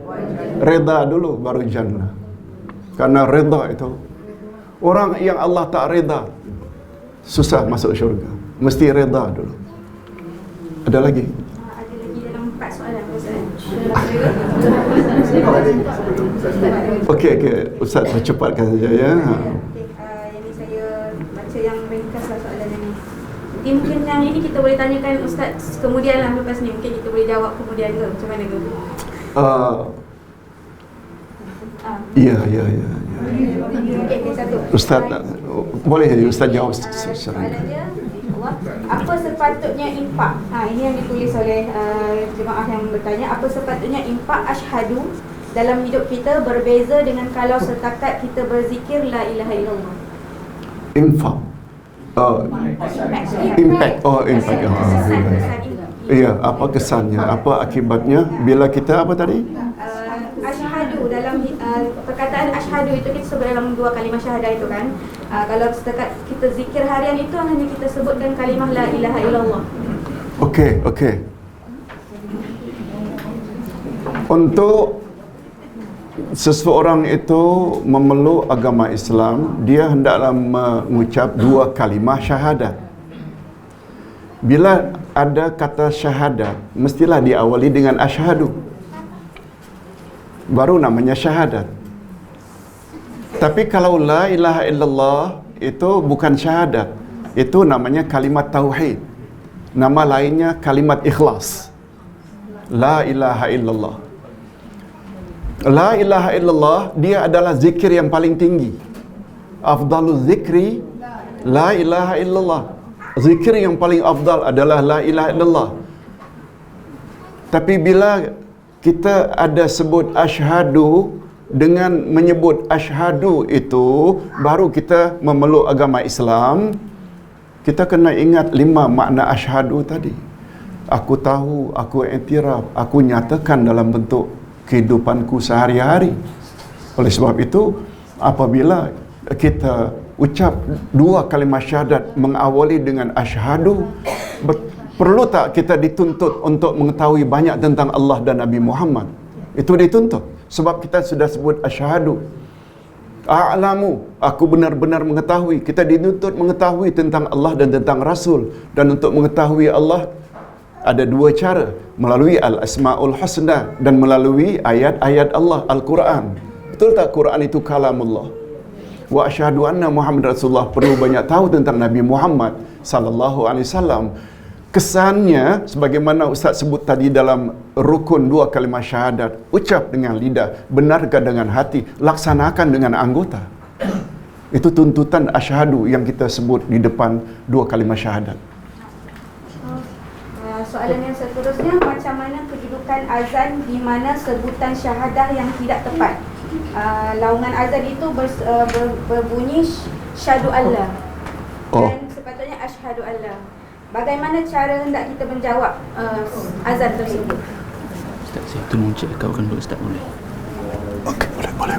Reda dulu baru jannah. Karena reda itu, orang yang Allah tak reda susah masuk syurga. Mesti reda dulu. Ada lagi? Ada lagi dalam 4 soalan, Ustaz. Okey, Ustaz percepatkan saja ya. Yang ni saya baca yang ringkaslah soalan ini. Nanti mungkin yang ini kita boleh tanyakan Ustaz kemudian lah, lepas ni mungkin kita boleh jawab kemudian ke, macam mana ke? Ya. Okey, satu. Ustaz boleh Ustaz jawab secara. Soalan dia, apa sepatutnya infak? Ini yang ditulis oleh jemaah yang bertanya. Apa sepatutnya infak asyhadu dalam hidup kita berbeza dengan kalau setakat kita berzikir la ilaha illallah? infak. Impact. Oh, impact. Iya, apa kesannya? Apa akibatnya bila kita apa tadi? Asyhadu dalam perkataan asyhadu itu kita sebut dalam dua kalimah syahadah itu kan. Kalau setakat kita zikir harian itu hanya kita sebutkan kalimah la ilaha illallah. Okey. Untuk seseorang itu memeluk agama Islam, dia hendaklah mengucap dua kalimah syahadat. Bila ada kata syahadat, mestilah diawali dengan asyhadu. Baru namanya syahadat. Tapi kalau la ilaha illallah itu bukan syahadat. Itu namanya kalimat tauhid. Nama lainnya kalimat ikhlas. La ilaha illallah. La ilaha illallah dia adalah zikir yang paling tinggi. Afdalul zikri la ilaha illallah. Zikir yang paling afdal adalah la ilaha illallah. Tapi bila kita ada sebut asyhadu, dengan menyebut asyhadu itu baru kita memeluk agama Islam. Kita kena ingat 5 makna asyhadu tadi. Aku tahu, aku iktiraf, aku nyatakan dalam bentuk kehidupanku sehari-hari. Oleh sebab itu, apabila kita ucap 2 kalimah syahadat mengawali dengan asyhadu, perlu tak kita dituntut untuk mengetahui banyak tentang Allah dan Nabi Muhammad? Itu dituntut. Sebab kita sudah sebut asyhadu. A'lamu, aku benar-benar mengetahui. Kita dituntut mengetahui tentang Allah dan tentang Rasul. Dan untuk mengetahui Allah, ada 2 cara. Melalui Al-Asma'ul Husna dan melalui ayat-ayat Allah, Al-Quran. Betul tak Quran itu kalamullah? Wa asyhadu anna Muhammad Rasulullah. Perlu banyak tahu tentang Nabi Muhammad sallallahu alaihi wasallam. Kesannya sebagaimana Ustaz sebut tadi dalam rukun 2 kalimah syahadat, ucap dengan lidah, benarkan dengan hati, laksanakan dengan anggota. Itu tuntutan asyhadu yang kita sebut di depan 2 kalimah syahadat. Soalan yang seterusnya, macam mana kedudukan azan di mana sebutan syahadah yang tidak tepat? Laungan azan itu berbunyi syahadu Allah dan sepatutnya asyhadu Allah. Bagaimana cara hendak kita menjawab azan tersebut? Ustaz, saya tolong cek akaun dulu Ustaz boleh? Okey, boleh.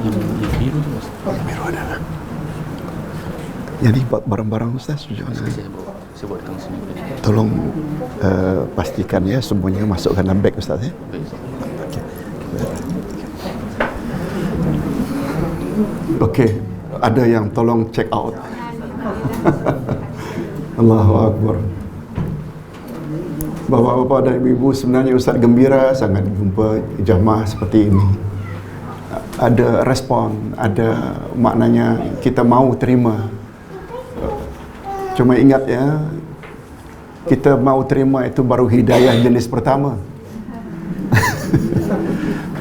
Yang biru tu Ustaz. Biru ada. Jadi barang-barang Ustaz Saya buat dalam sini. tolong pastikan ya semuanya masukkan dalam beg Ustaz ya. Baik Ustaz. Okey, ada yang tolong check out. Allahu Akbar. Bapa-bapa dan ibu-ibu, sebenarnya Ustaz gembira sangat jumpa jamaah seperti ini. Ada respon, ada maknanya kita mahu terima. Cuma ingat ya, kita mahu terima itu baru hidayah jenis pertama.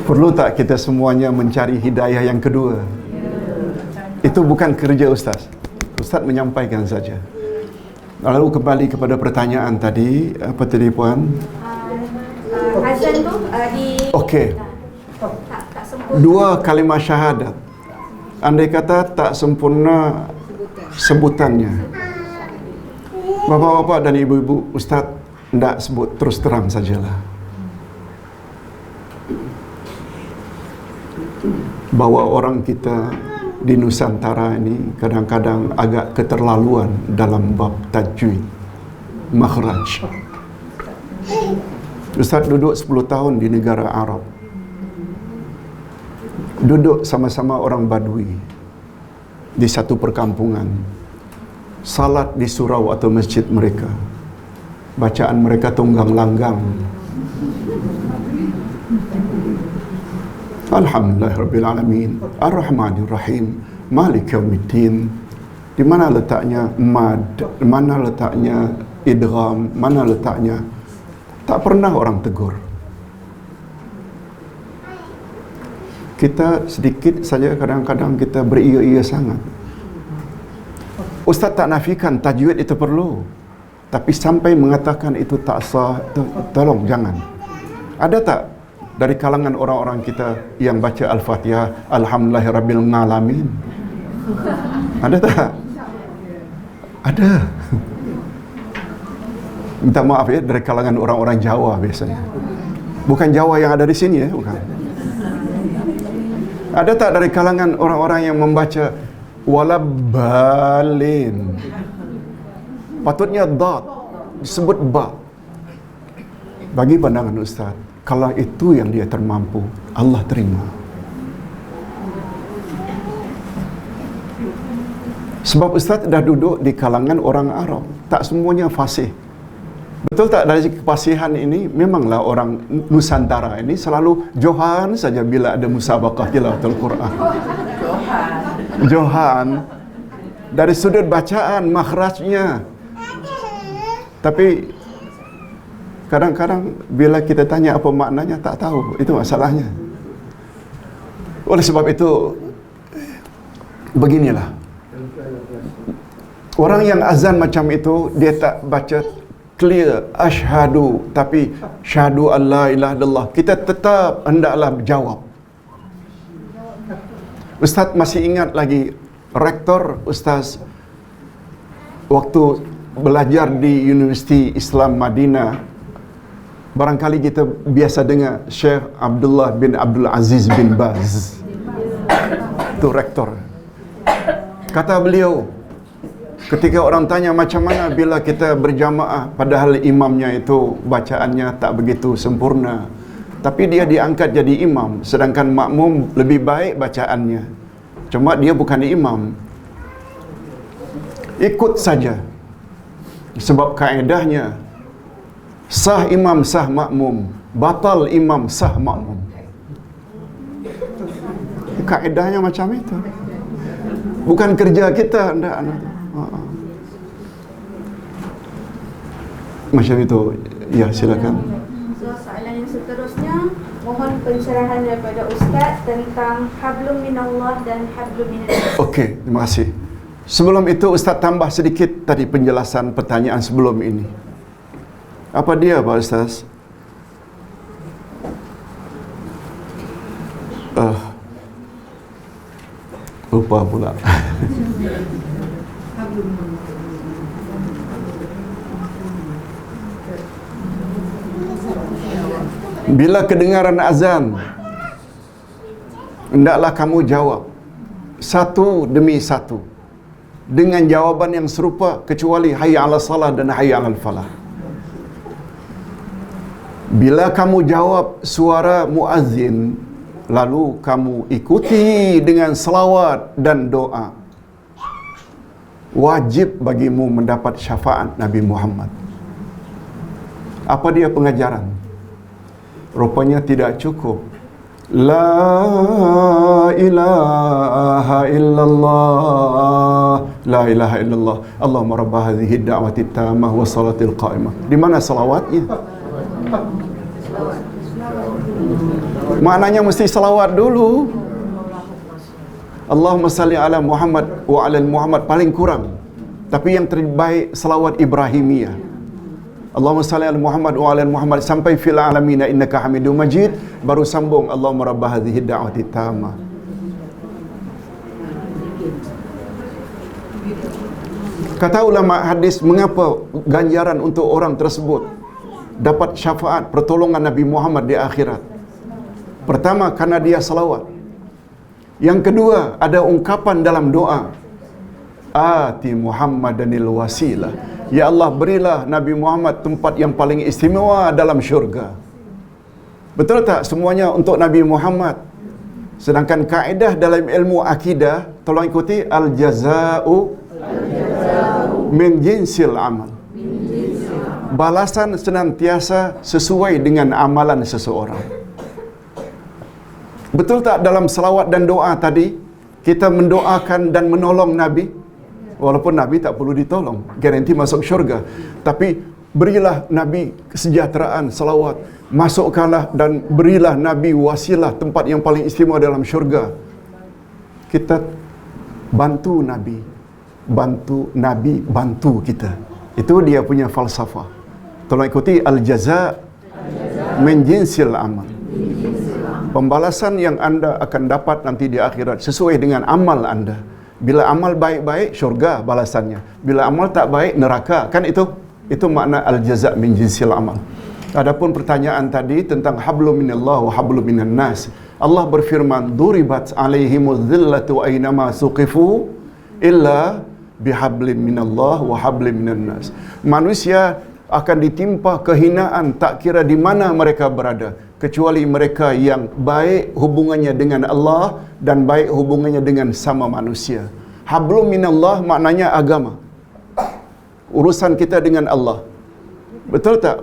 Perlu tak kita semuanya mencari hidayah yang kedua? Itu bukan kerja Ustaz. Ustaz menyampaikan saja. Lalu kembali kepada pertanyaan tadi, apa tadi puan? Azan tu di Okey. tak sempurna. 2 kalimah syahadat. Andai kata tak sempurna sebutannya, bapa-bapa dan ibu-ibu, Ustaz tidak sebut, terus terang sajalah. Bahawa orang kita di Nusantara ini kadang-kadang agak keterlaluan dalam bab tajwid, makhraj. Ustaz duduk 10 tahun di negara Arab. Duduk sama-sama orang Badui di satu perkampungan. Salat di surau atau masjid mereka. Bacaan mereka tunggang langgang. Alhamdulillahirrabbilalamin, Ar-Rahmanirrahim, Malik Yawmiddin. Di mana letaknya mad, di mana letaknya idgham, mana letaknya, tak pernah orang tegur. Kita sedikit saja kadang-kadang kita beria-ia sangat. Ustaz tak nafikan tajwid itu perlu, tapi sampai mengatakan itu tak sah, tolong jangan. Ada tak dari kalangan orang-orang kita yang baca Al-Fatihah, Alhamdulillahirabbil alamin? Ada tak? Ada. Minta maaf ya, dari kalangan orang-orang Jawa biasanya. Bukan Jawa yang ada di sini ya, bukan. Ada tak dari kalangan orang-orang yang membaca walabbalin? Patutnya dad, disebut ba. Bagi pandangan Ustaz, kalau itu yang dia termampu, Allah terima. Sebab Ustaz dah duduk di kalangan orang Arab, tak semuanya fasih. Betul tak, dari kefasihan ini memanglah orang Nusantara ini selalu johan saja bila ada musabaqah tilawatul Quran. Johan dari sudut bacaan, makhrajnya. Tapi kadang-kadang bila kita tanya apa maknanya, tak tahu. Itu masalahnya. Oleh sebab itu, beginilah. Orang yang azan macam itu, dia tak baca clear asyhadu, tapi syahadu an la ilaha illallah. Kita tetap hendaklah jawab. Ustaz masih ingat lagi rektor Ustaz waktu belajar di Universiti Islam Madinah. Barangkali kita biasa dengar Syekh Abdullah bin Abdul Aziz bin Baz. Itu rektor. Kata beliau, ketika orang tanya macam mana bila kita berjamaah, padahal imamnya itu bacaannya tak begitu sempurna, tapi dia diangkat jadi imam, sedangkan makmum lebih baik bacaannya, cuma dia bukan imam. Ikut saja, sebab kaedahnya sah imam sah makmum, batal imam sah makmum. Kaedahnya macam itu. Bukan kerja kita, enggak. Macam itu. Ya, silakan. So, soalan yang seterusnya, mohon pencerahan daripada Ustaz tentang hablum minallah dan hablum minannas. Okey, terima kasih. Sebelum itu Ustaz tambah sedikit tadi penjelasan pertanyaan sebelum ini. Apa dia, Pak Ustaz? Lupa pula. Bila kedengaran azan, hendaklah kamu jawab satu demi satu dengan jawaban yang serupa, kecuali hayya 'alas salah dan hayya 'alal falah. Bila kamu jawab suara muazzin, lalu kamu ikuti dengan selawat dan doa, wajib bagimu mendapat syafaat Nabi Muhammad. Apa dia pengajaran? Rupanya tidak cukup la ilaha illallah, la ilaha illallah, Allahumma rabb hadhihi ad-da'wati tammah wa salatil qa'imah. Di mana selawatnya? Maknanya mesti selawat dulu. Allahumma salli ala Muhammad wa ala Muhammad paling kurang. Tapi yang terbaik selawat Ibrahimiyah. Allahumma salli ala Muhammad wa ala Muhammad sampai fil alamin innaka Hamidum Majid, baru sambung Allahumma rabb hadhihi ad-da'wati tammah. Kata ulama hadis, mengapa ganjaran untuk orang tersebut dapat syafaat pertolongan Nabi Muhammad di akhirat? Pertama, karena dia salawat. Yang kedua, ada ungkapan dalam doa, Ati Muhammadanil wasilah. Ya Allah, berilah Nabi Muhammad tempat yang paling istimewa dalam syurga. Betul tak? Semuanya untuk Nabi Muhammad. Sedangkan kaedah dalam ilmu akidah, tolong ikuti, al-jaza'u min jinsil amal. Balasan senantiasa sesuai dengan amalan seseorang. Betul tak dalam selawat dan doa tadi, kita mendoakan dan menolong Nabi? Walaupun Nabi tak perlu ditolong, garanti masuk syurga. Tapi berilah Nabi kesejahteraan, selawat. Masukkanlah dan berilah Nabi wasilah, tempat yang paling istimewa dalam syurga. Kita bantu Nabi. Bantu Nabi, bantu kita. Itu dia punya falsafah. Tolong ikuti, al-jaza' min jinsil amal. Pembalasan yang anda akan dapat nanti di akhirat sesuai dengan amal anda. Bila amal baik-baik, syurga balasannya. Bila amal tak baik, neraka. Kan itu makna al-jaza' min jinsil amal. Adapun pertanyaan tadi tentang hablum minallah wa hablum minan nas. Allah berfirman, "Duribat 'alaihimuz dhillatu aynama suqifu illa bihablim minallah wa hablim minan nas." Manusia akan ditimpa kehinaan tak kira di mana mereka berada, kecuali mereka yang baik hubungannya dengan Allah dan baik hubungannya dengan sama manusia. Hablum minallah maknanya agama. Urusan kita dengan Allah. Betul tak?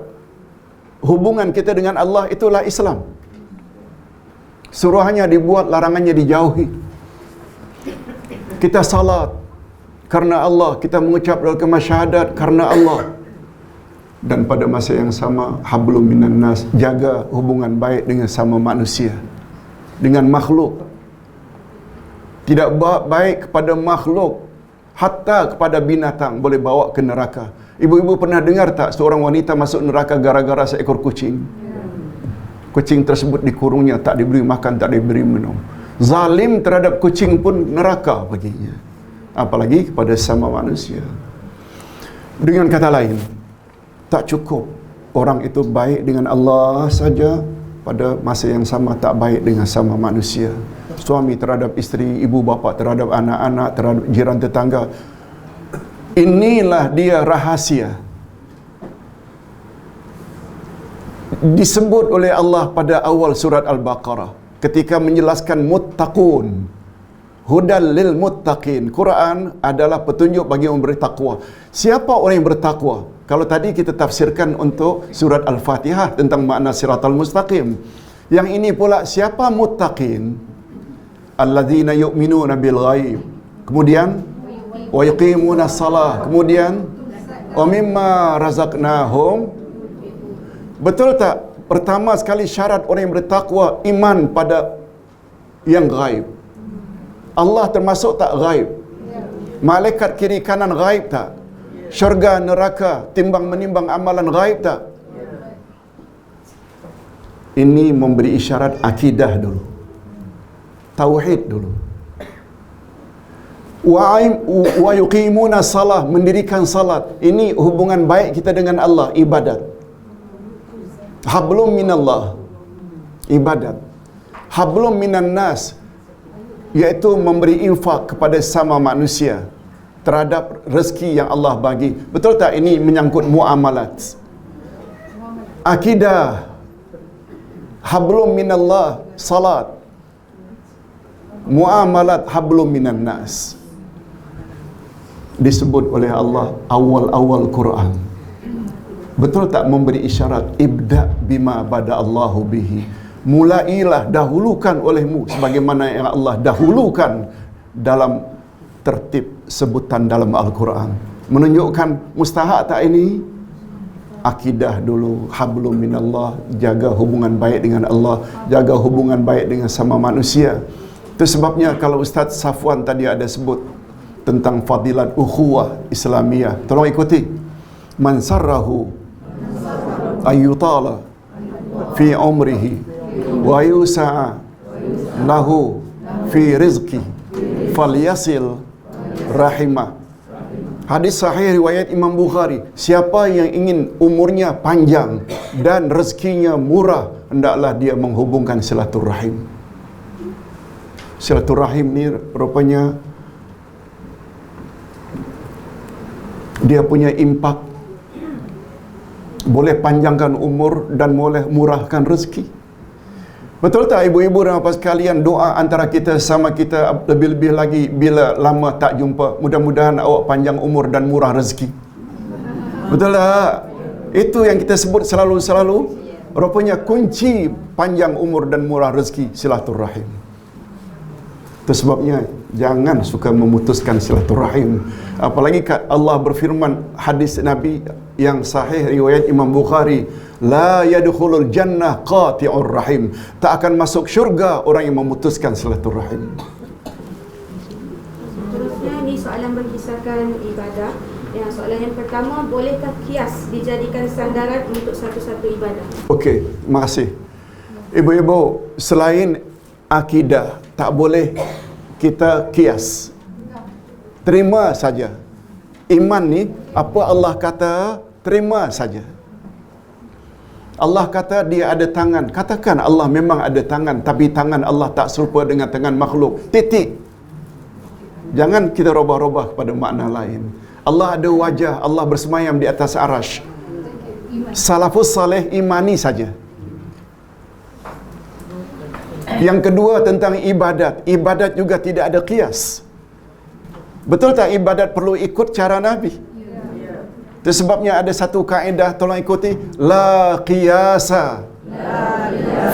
Hubungan kita dengan Allah itulah Islam. Suruhannya dibuat, larangannya dijauhi. Kita salat karena Allah, kita mengucap dalam kalimah syahadat karena Allah. Dan pada masa yang sama, hablum minan nas, jaga hubungan baik dengan sama manusia, dengan makhluk. Tidak baik kepada makhluk, hatta kepada binatang boleh bawa ke neraka. Ibu-ibu pernah dengar tak seorang wanita masuk neraka gara-gara seekor kucing? Kucing tersebut dikurungnya, tak diberi makan, tak diberi minum. Zalim terhadap kucing pun neraka baginya, apalagi kepada sama manusia. Dengan kata lain, tak cukup orang itu baik dengan Allah saja, pada masa yang sama tak baik dengan sama manusia. Suami terhadap isteri, ibu bapa terhadap anak-anak, terhadap jiran tetangga. Inilah dia rahasia disebut oleh Allah pada awal surat Al-Baqarah ketika menjelaskan muttaqun, hudal lil muttaqin. Quran adalah petunjuk bagi orang bertakwa. Siapa orang yang bertakwa? Kalau tadi kita tafsirkan untuk surat Al-Fatihah tentang makna siratal mustaqim. Yang ini pula siapa muttaqin? Alladzina yu'minuna bil ghaib. Kemudian wa yuqimuna shalah. Kemudian wa mimma razaqnahum. Betul tak? Pertama sekali syarat orang yang bertakwa iman pada yang ghaib. Allah termasuk tak ghaib? Malaikat kiri kanan ghaib tak? Syurga neraka timbang menimbang amalan ghaib tak? Ini memberi isyarat akidah dulu, tauhid dulu. Wa yuqimuna salah, mendirikan salat. Ini hubungan baik kita dengan Allah, ibadat. Hablum minallah, ibadat. Hablum minan nas, iaitu memberi infak kepada sama manusia terhadap rezeki yang Allah bagi. Betul tak ini menyangkut muamalat? Akidah. Hablum minallah, salat. Muamalat hablum minan nas. Disebut oleh Allah awal-awal Quran. Betul tak memberi isyarat ibda bima bada Allahu bihi. Mulailah, dahulukan olehmu sebagaimana yang Allah dahulukan dalam tertib sebutan dalam Al-Quran. Menunjukkan mustahak tak ini? Akidah dulu, hablum minallah, jaga hubungan baik dengan Allah, jaga hubungan baik dengan sama manusia. Itu sebabnya kalau Ustaz Safwan tadi ada sebut tentang fadilat ukhuwah Islamiyah, tolong ikuti. Man sarrahu ayyutala fi umrihi wa yusa'a lahu fi rizqi falyasil rahimah. Hadis sahih riwayat Imam Bukhari. Siapa yang ingin umurnya panjang dan rezekinya murah, hendaklah dia menghubungkan silaturahim. Silaturahim ni rupanya dia punya impak, boleh panjangkan umur dan boleh murahkan rezeki. Betul tak ibu-ibu dan bapa sekalian, doa antara kita sama kita, lebih-lebih lagi bila lama tak jumpa, mudah-mudahan awak panjang umur dan murah rezeki. Betul tak? Itu yang kita sebut selalu-selalu. Rupanya kunci panjang umur dan murah rezeki silaturahim. Itu sebabnya jangan suka memutuskan silaturahim. Apalagi Allah berfirman, hadis Nabi yang sahih riwayat Imam Bukhari, la yadkhulul jannah qati'ur rahim. Tak akan masuk syurga orang yang memutuskan silaturahim. Seterusnya ini soalan berkisahkan ibadah. Yang soalan yang pertama, bolehkah kias dijadikan sandaran untuk satu-satu ibadah? Okey, terima kasih. Ibu-ibu, selain akidah, tak boleh kita kias. Terima saja. Iman ni, apa Allah kata, terima saja. Allah kata dia ada tangan. Katakan Allah memang ada tangan, tapi tangan Allah tak serupa dengan tangan makhluk. Titik. Jangan kita robah-robah pada makna lain. Allah ada wajah, Allah bersemayam di atas arash. Salafus saleh imani saja. Yang kedua tentang ibadat. Ibadat juga tidak ada qiyas. Betul tak ibadat perlu ikut cara Nabi? Itu sebabnya ada satu kaedah, tolong ikuti. La qiyasa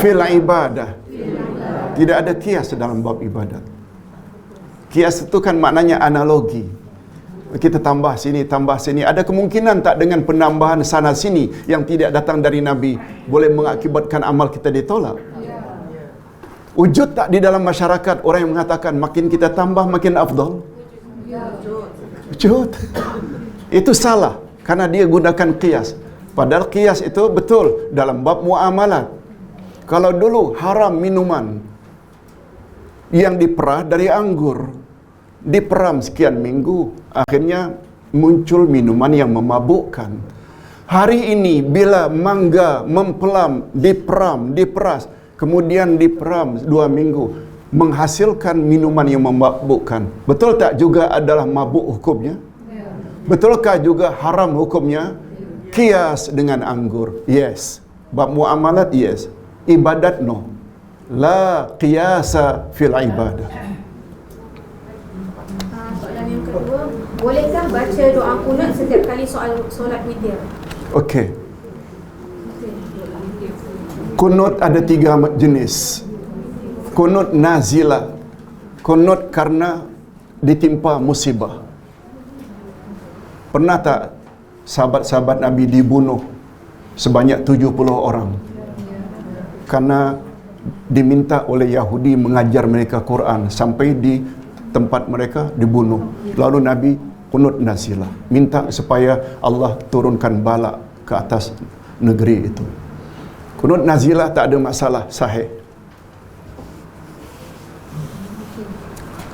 fil ibadah. Tidak ada qiyas dalam bab ibadat. Qiyas itu kan maknanya analogi. Kita tambah sini. Ada kemungkinan tak dengan penambahan sana sini yang tidak datang dari Nabi boleh mengakibatkan amal kita ditolak? Wujud tak di dalam masyarakat orang yang mengatakan makin kita tambah makin afdal? Wujud. Itu salah karena dia gunakan qiyas. Padahal qiyas itu betul dalam bab muamalat. Kalau dulu haram minuman yang diperah dari anggur, diperam sekian minggu, akhirnya muncul minuman yang memabukkan. Hari ini bila mangga mempelam, diperam, diperas, kemudian diperam 2 minggu, menghasilkan minuman yang memabukkan. Betul tak juga adalah mabuk hukumnya? Betulkah juga haram hukumnya? Qiyas dengan anggur. Yes. Bab muamalat, yes. Ibadat, no. La qiyasa fil ibadah. Soalan yang kedua, bolehkah baca doa kunut setiap kali solat witir? Okey. Kunut ada 3 jenis. Kunut nazilah. Kunut karena ditimpa musibah. Pernah tak sahabat-sahabat Nabi dibunuh sebanyak 70 orang? Karena diminta oleh Yahudi mengajar mereka Quran sampai di tempat mereka dibunuh. Lalu Nabi kunut nazilah, minta supaya Allah turunkan bala ke atas negeri itu. Kunut nazilah tak ada masalah, sahih.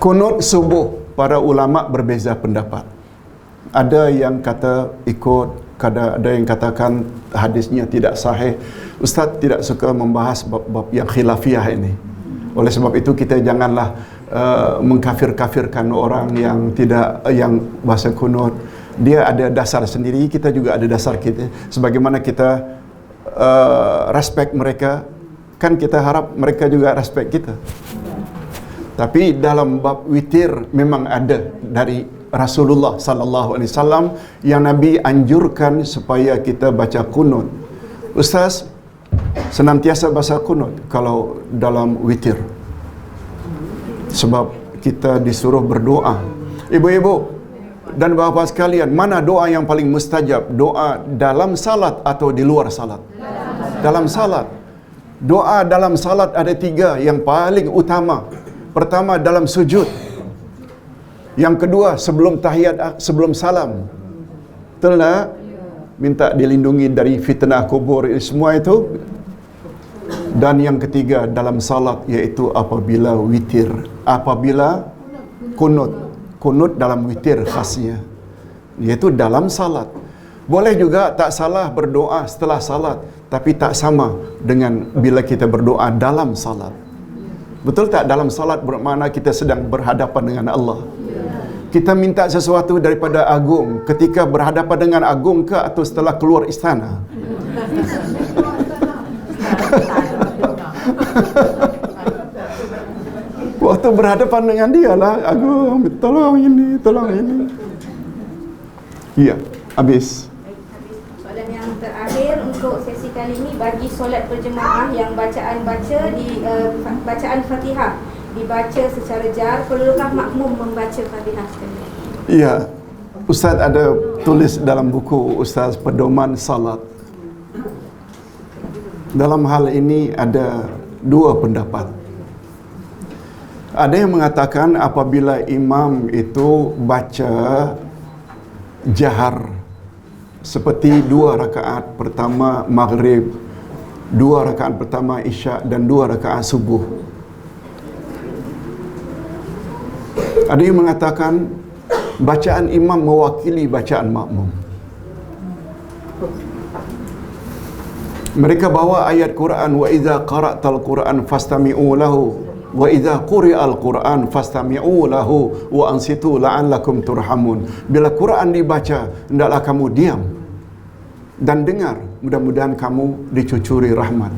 Kunut subuh, para ulama berbeza pendapat. Ada yang kata ikut, ada yang katakan hadisnya tidak sahih. Ustaz tidak suka membahas bab-bab yang khilafiyah ini. Oleh sebab itu kita janganlah mengkafir-kafirkan orang yang tidak, yang bahasa kunut. Dia ada dasar sendiri, kita juga ada dasar kita. Sebagaimana kita respect mereka, kan kita harap mereka juga respect kita. Tapi dalam bab witir memang ada dari Rasulullah sallallahu alaihi wasallam yang Nabi anjurkan supaya kita baca kunut. Ustaz senantiasa baca kunut kalau dalam witir. Sebab kita disuruh berdoa. Ibu-ibu dan bapa sekalian, mana doa yang paling mustajab? Doa dalam salat atau di luar salat? Dalam salat. Doa dalam salat ada 3 yang paling utama. Pertama dalam sujud. Yang kedua sebelum tahiyat, sebelum salam. Betul tak? Minta dilindungi dari fitnah kubur semua itu. Dan yang ketiga dalam salat, iaitu apabila witir, apabila kunut. Kunut dalam witir khasnya, iaitu dalam salat. Boleh juga tak salah berdoa setelah salat, tapi tak sama dengan bila kita berdoa dalam salat. Betul tak? Dalam salat bermakna kita sedang berhadapan dengan Allah. Kita minta sesuatu daripada agung ketika berhadapan dengan agung ke atau setelah keluar istana? Waktu berhadapan dengan dia lah, agung, tolong ini, tolong ini. Ya, habis. Soalan yang terakhir untuk sesi kali ini, bagi solat berjemaah yang bacaan Fatihah dibaca secara jar, perlukah makmum membaca Fatihah sekali? Ya, Ustaz ada tulis dalam buku Ustaz Pedoman Salat. Dalam hal ini ada 2 pendapat. Ada yang mengatakan apabila imam itu baca jahar seperti 2 rakaat pertama maghrib, 2 rakaat pertama isyak dan 2 rakaat subuh. Ada yang mengatakan bacaan imam mewakili bacaan makmum. Mereka bawa ayat Quran, wa idza qara'tal Quran fastami'u lahu wa idza quri'al Quran fastami'u lahu wa ansitu la'allakum turhamun. Bila Quran dibaca, hendaklah kamu diam dan dengar, mudah-mudahan kamu dicucuri rahmat.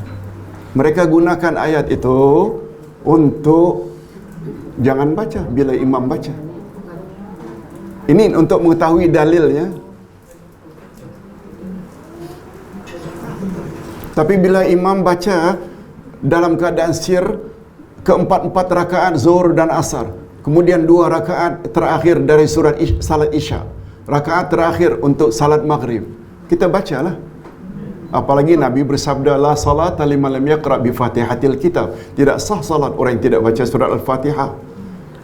Mereka gunakan ayat itu untuk jangan baca bila imam baca. Ini untuk mengetahui dalilnya. Tapi bila imam baca dalam keadaan sir, keempat-empat rakaat zuhur dan asar, kemudian 2 rakaat terakhir dari salat isya, rakaat terakhir untuk salat maghrib, kita bacalah. Apalagi Nabi bersabda, la salata liman lam yaqra bi fatihatil kitab. Tidak sah salat orang yang tidak baca surat Al-Fatihah.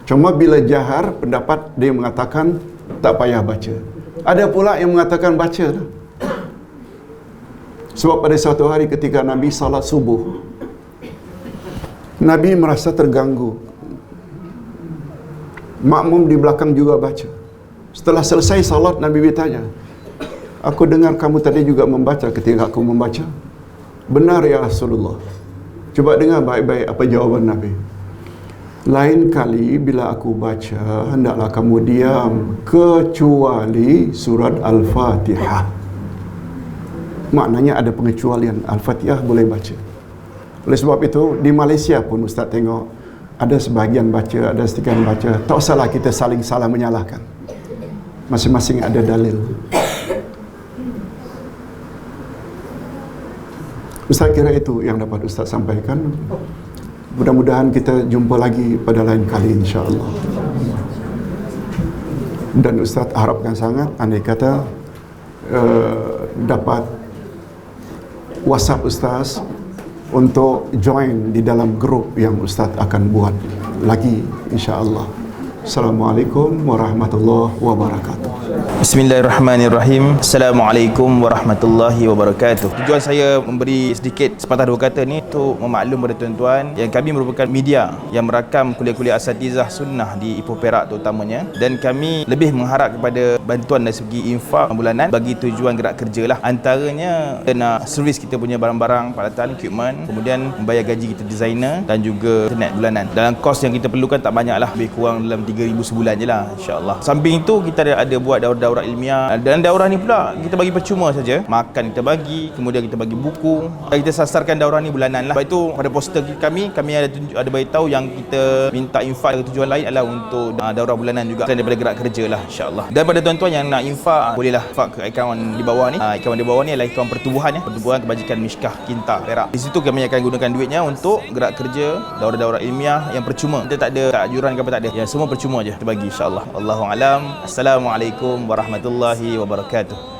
Cuma bila jahar, pendapat dia mengatakan tak payah baca. Ada pula yang mengatakan baca lah. Sebab pada suatu hari ketika Nabi salat subuh, Nabi merasa terganggu. Makmum di belakang juga baca. Setelah selesai salat, Nabi bertanya, aku dengar kamu tadi juga membaca ketika aku membaca. Benar ya Rasulullah. Coba dengar baik-baik apa jawaban Nabi. Lain kali bila aku baca, hendaklah kamu diam kecuali surat Al-Fatihah. Maknanya ada pengecualian. Al-Fatihah boleh baca. Oleh sebab itu, di Malaysia pun Ustaz tengok, ada sebahagian baca, ada sebahagian baca. Tak usahlah kita saling salah menyalahkan. Masing-masing ada dalil. Ustaz kira itu yang dapat Ustaz sampaikan. Mudah-mudahan kita jumpa lagi pada lain kali insya-Allah. Dan Ustaz harapkan sangat andai kata dapat WhatsApp Ustaz untuk join di dalam grup yang Ustaz akan buat lagi insya-Allah. Assalamualaikum warahmatullahi wabarakatuh. Bismillahirrahmanirrahim. Assalamualaikum warahmatullahi wabarakatuh. Tujuan saya memberi sedikit sepatah dua kata ni untuk memaklum kepada tuan-tuan yang kami merupakan media yang merakam kuliah-kuliah asatizah sunnah di Ipoh Perak terutamanya, dan kami lebih mengharap kepada bantuan dari segi infak bulanan bagi tujuan gerak kerja lah. Antaranya kita nak servis kita punya barang-barang peralatan, equipment, kemudian membayar gaji kita designer dan juga internet bulanan. Dalam kos yang kita perlukan tak banyak lah, lebih kurang dalam 3,000 sebulan je lah insya-Allah. Samping itu kita ada buat daurah ilmiah, dan daurah ni pula kita bagi percuma saja. Makan kita bagi, kemudian kita bagi buku. Kita sasarkan daurah ni bulanan lah. Sebab itu pada poster kami ada beritahu yang kita minta infak dengan tujuan lain adalah untuk daurah bulanan juga, selain daripada gerak kerja lah insya-Allah. Dan pada tuan-tuan yang nak infak, bolehlah infak ke akaun di bawah ni. Akaun di bawah ni adalah akaun pertubuhan ya, Pertubuhan Kebajikan Mishkah Kinta Perak. Di situ kami akan gunakan duitnya untuk gerak kerja, daurah-daurah ilmiah yang percuma. Kita tak ada anjuran ke apa, tak ada. Ya, semua percuma je kita bagi insya-Allah. Allahu alam. Assalamualaikum warahmatullahi wabarakatuh.